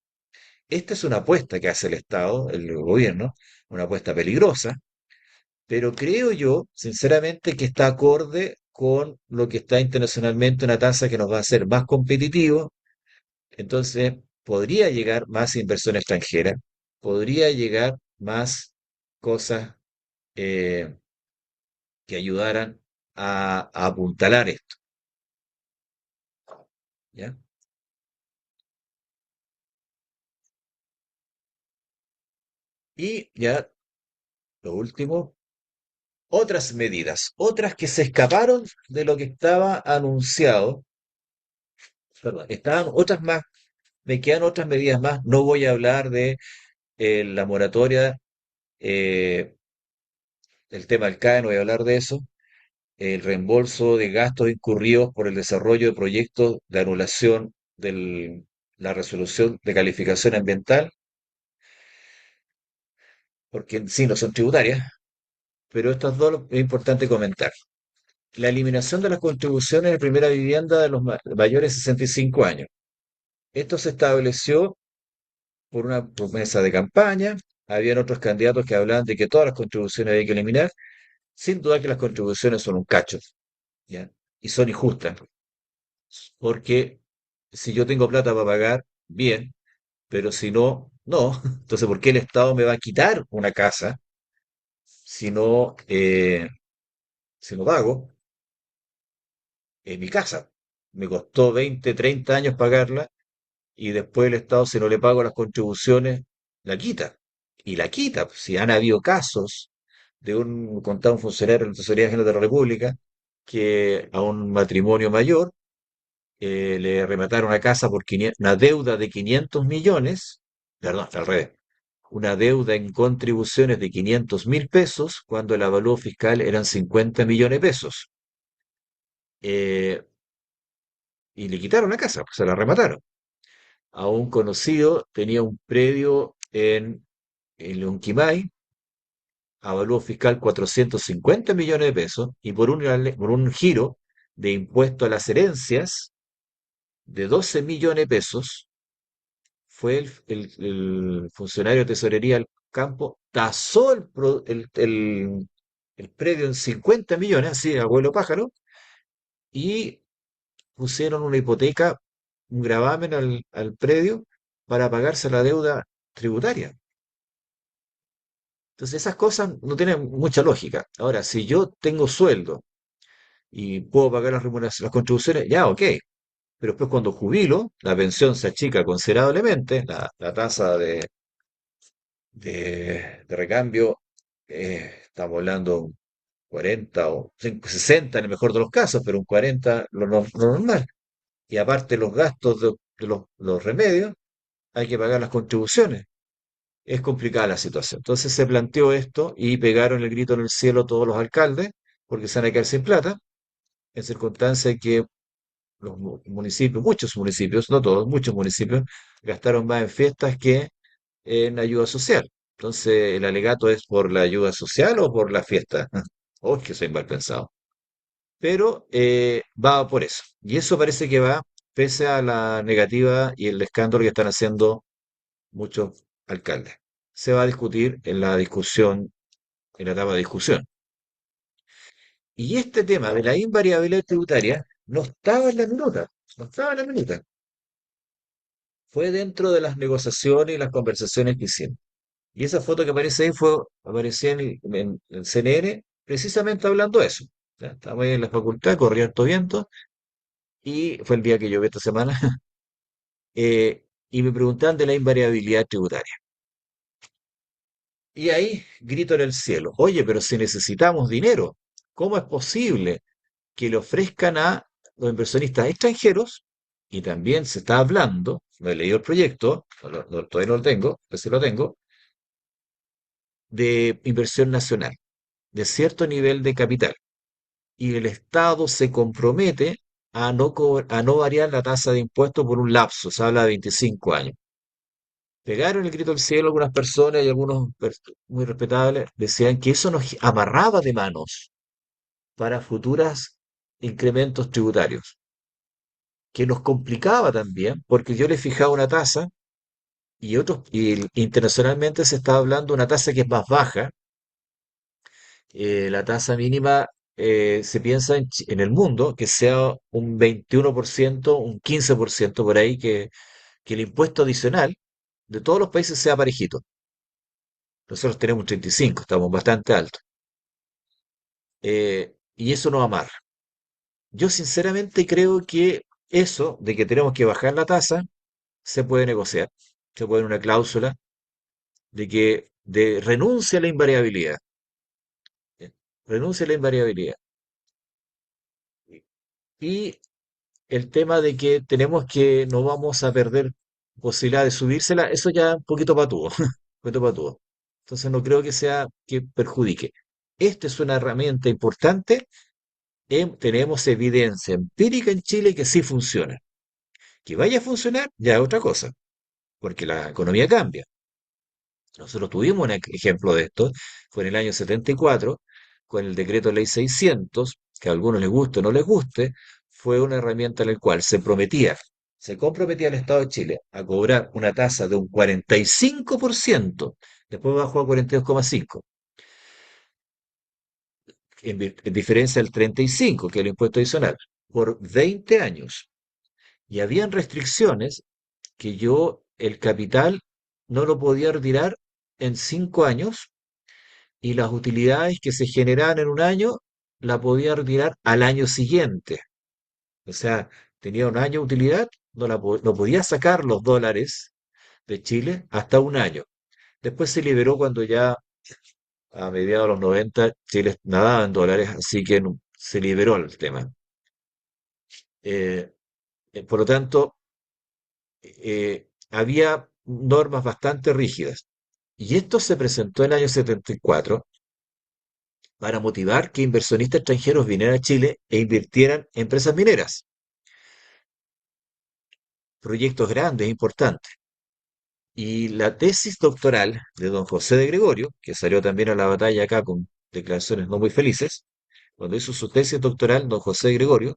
Esta es una apuesta que hace el Estado, el gobierno, una apuesta peligrosa, pero creo yo, sinceramente, que está acorde con lo que está internacionalmente, una tasa que nos va a hacer más competitivos, entonces podría llegar más inversión extranjera, podría llegar más cosas eh, que ayudaran a apuntalar esto, ¿ya? Y ya, lo último, otras medidas, otras que se escaparon de lo que estaba anunciado, perdón, estaban otras más, me quedan otras medidas más, no voy a hablar de la moratoria, eh, el tema del CAE, no voy a hablar de eso, el reembolso de gastos incurridos por el desarrollo de proyectos de anulación de la resolución de calificación ambiental, porque en sí no son tributarias, pero estas dos es importante comentar. La eliminación de las contribuciones de primera vivienda de los mayores de 65 años. Esto se estableció por una promesa de campaña. Habían otros candidatos que hablaban de que todas las contribuciones había que eliminar. Sin duda que las contribuciones son un cacho, ¿ya? Y son injustas, porque si yo tengo plata para pagar, bien, pero si no, no. Entonces, ¿por qué el Estado me va a quitar una casa si no, si no pago? En mi casa. Me costó 20, 30 años pagarla y después el Estado, si no le pago las contribuciones, la quita. Y la quita. Si han habido casos de contado un funcionario de la Tesorería General de la República que a un matrimonio mayor le remataron una casa por 500, una deuda de 500 millones, perdón, al revés, una deuda en contribuciones de 500.000 pesos cuando el avalúo fiscal eran 50 millones de pesos. Eh, y le quitaron la casa, se la remataron. A un conocido tenía un predio en Lonquimay, avalúo fiscal 450 millones de pesos, y por un giro de impuesto a las herencias de 12 millones de pesos, fue el funcionario de tesorería del campo, tasó el predio en 50 millones, así, abuelo pájaro, y pusieron una hipoteca, un gravamen al predio para pagarse la deuda tributaria. Entonces esas cosas no tienen mucha lógica. Ahora, si yo tengo sueldo y puedo pagar las remuneraciones, las contribuciones, ya, ok. Pero después cuando jubilo, la pensión se achica considerablemente, la tasa de recambio, estamos hablando un 40 o 60 en el mejor de los casos, pero un 40 lo normal. Y aparte los gastos de los remedios, hay que pagar las contribuciones. Es complicada la situación. Entonces se planteó esto y pegaron el grito en el cielo todos los alcaldes, porque se van a quedar sin plata, en circunstancias que los municipios, muchos municipios, no todos, muchos municipios, gastaron más en fiestas que en ayuda social. Entonces, ¿el alegato es por la ayuda social o por la fiesta? Oh, es que soy mal pensado. Pero va por eso. Y eso parece que va, pese a la negativa y el escándalo que están haciendo muchos alcaldes. Se va a discutir en la discusión, en la etapa de discusión. Y este tema de la invariabilidad tributaria no estaba en la minuta, no estaba en la minuta. Fue dentro de las negociaciones y las conversaciones que hicimos. Y esa foto que aparece ahí aparecía en CNN precisamente hablando de eso. ¿Ya? Estábamos ahí en la facultad, corría harto viento, y fue el día que llovió esta semana, y me preguntaban de la invariabilidad tributaria. Y ahí grito en el cielo, oye, pero si necesitamos dinero, ¿cómo es posible que le ofrezcan a los inversionistas extranjeros? Y también se está hablando, no he leído el proyecto, todavía no lo tengo, pues sí lo tengo, de inversión nacional, de cierto nivel de capital. Y el Estado se compromete a no variar la tasa de impuestos por un lapso, se habla de 25 años. Pegaron el grito al cielo algunas personas y algunos muy respetables decían que eso nos amarraba de manos para futuros incrementos tributarios, que nos complicaba también porque yo le fijaba una tasa y internacionalmente se está hablando de una tasa que es más baja. La tasa mínima se piensa en el mundo que sea un 21%, un 15% por ahí, que el impuesto adicional de todos los países sea parejito. Nosotros tenemos un 35, estamos bastante altos. Y eso nos amarra. Yo sinceramente creo que eso de que tenemos que bajar la tasa se puede negociar. Se puede una cláusula de que renuncia a la invariabilidad. ¿Eh? Renuncia a la invariabilidad. Y el tema de que tenemos que no vamos a perder posibilidad de subírsela, eso ya un poquito patúo, un poquito patúo. Entonces no creo que sea que perjudique. Esta es una herramienta importante. Tenemos evidencia empírica en Chile que sí funciona. Que vaya a funcionar ya es otra cosa, porque la economía cambia. Nosotros tuvimos un ejemplo de esto, fue en el año 74, con el decreto ley 600, que a algunos les guste o no les guste, fue una herramienta en la cual se comprometía el Estado de Chile a cobrar una tasa de un 45%, después bajó a 42,5%, en diferencia del 35%, que es el impuesto adicional, por 20 años. Y habían restricciones que el capital, no lo podía retirar en 5 años y las utilidades que se generaban en un año la podía retirar al año siguiente. O sea, tenía un año de utilidad, no podía sacar los dólares de Chile hasta un año. Después se liberó cuando ya a mediados de los 90 Chile nadaba en dólares, así que se liberó el tema. Eh, por lo tanto, había normas bastante rígidas. Y esto se presentó en el año 74 para motivar que inversionistas extranjeros vinieran a Chile e invirtieran en empresas mineras, proyectos grandes, importantes. Y la tesis doctoral de don José de Gregorio, que salió también a la batalla acá con declaraciones no muy felices, cuando hizo su tesis doctoral, don José de Gregorio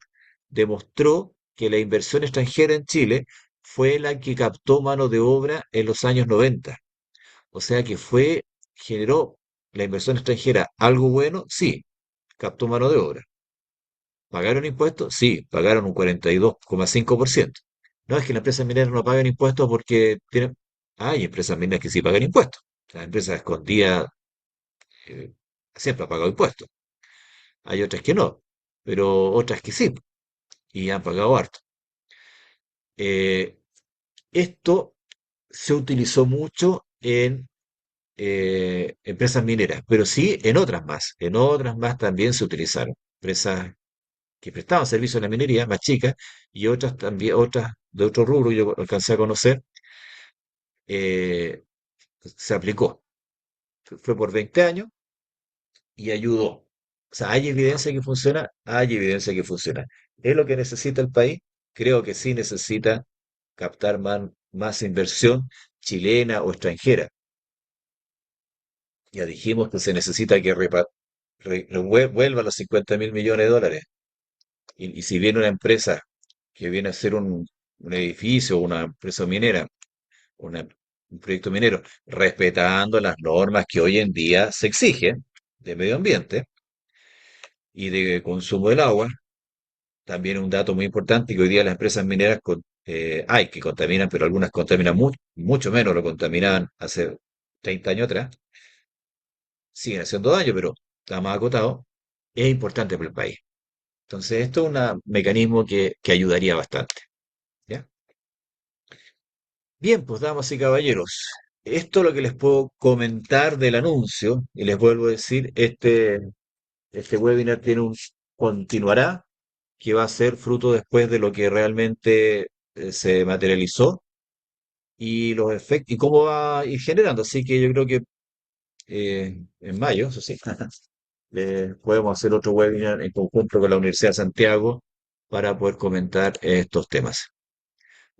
demostró que la inversión extranjera en Chile fue la que captó mano de obra en los años 90. O sea que generó la inversión extranjera algo bueno, sí, captó mano de obra. ¿Pagaron impuestos? Sí, pagaron un 42,5%. No es que las empresas mineras no paguen impuestos porque tienen... Hay empresas mineras que sí pagan impuestos. Las empresas escondidas eh, siempre han pagado impuestos. Hay otras que no, pero otras que sí, y han pagado harto. Eh, Esto se utilizó mucho en empresas mineras, pero sí en otras más. En otras más también se utilizaron. Empresas que prestaban servicio en la minería, más chicas, y otras también, otras de otro rubro, yo alcancé a conocer, eh, se aplicó. Fue por 20 años y ayudó. O sea, ¿hay evidencia que funciona? Hay evidencia que funciona. ¿Es lo que necesita el país? Creo que sí necesita captar más inversión chilena o extranjera. Ya dijimos que se necesita que vuelva los 50.000 millones de dólares. Y si viene una empresa que viene a ser un edificio, una empresa minera, una- un proyecto minero, respetando las normas que hoy en día se exigen de medio ambiente y de consumo del agua, también un dato muy importante que hoy día las empresas mineras hay que contaminan, pero algunas contaminan mucho menos lo contaminaban hace 30 años atrás, siguen haciendo daño, pero está más acotado, es importante para el país. Entonces, esto es un mecanismo que ayudaría bastante. ¿Ya? Bien, pues damas y caballeros, esto es lo que les puedo comentar del anuncio y les vuelvo a decir, este webinar continuará, que va a ser fruto después de lo que realmente se materializó y los efectos y cómo va a ir generando. Así que yo creo que en mayo, eso sí, podemos hacer otro webinar en conjunto con la Universidad de Santiago para poder comentar estos temas.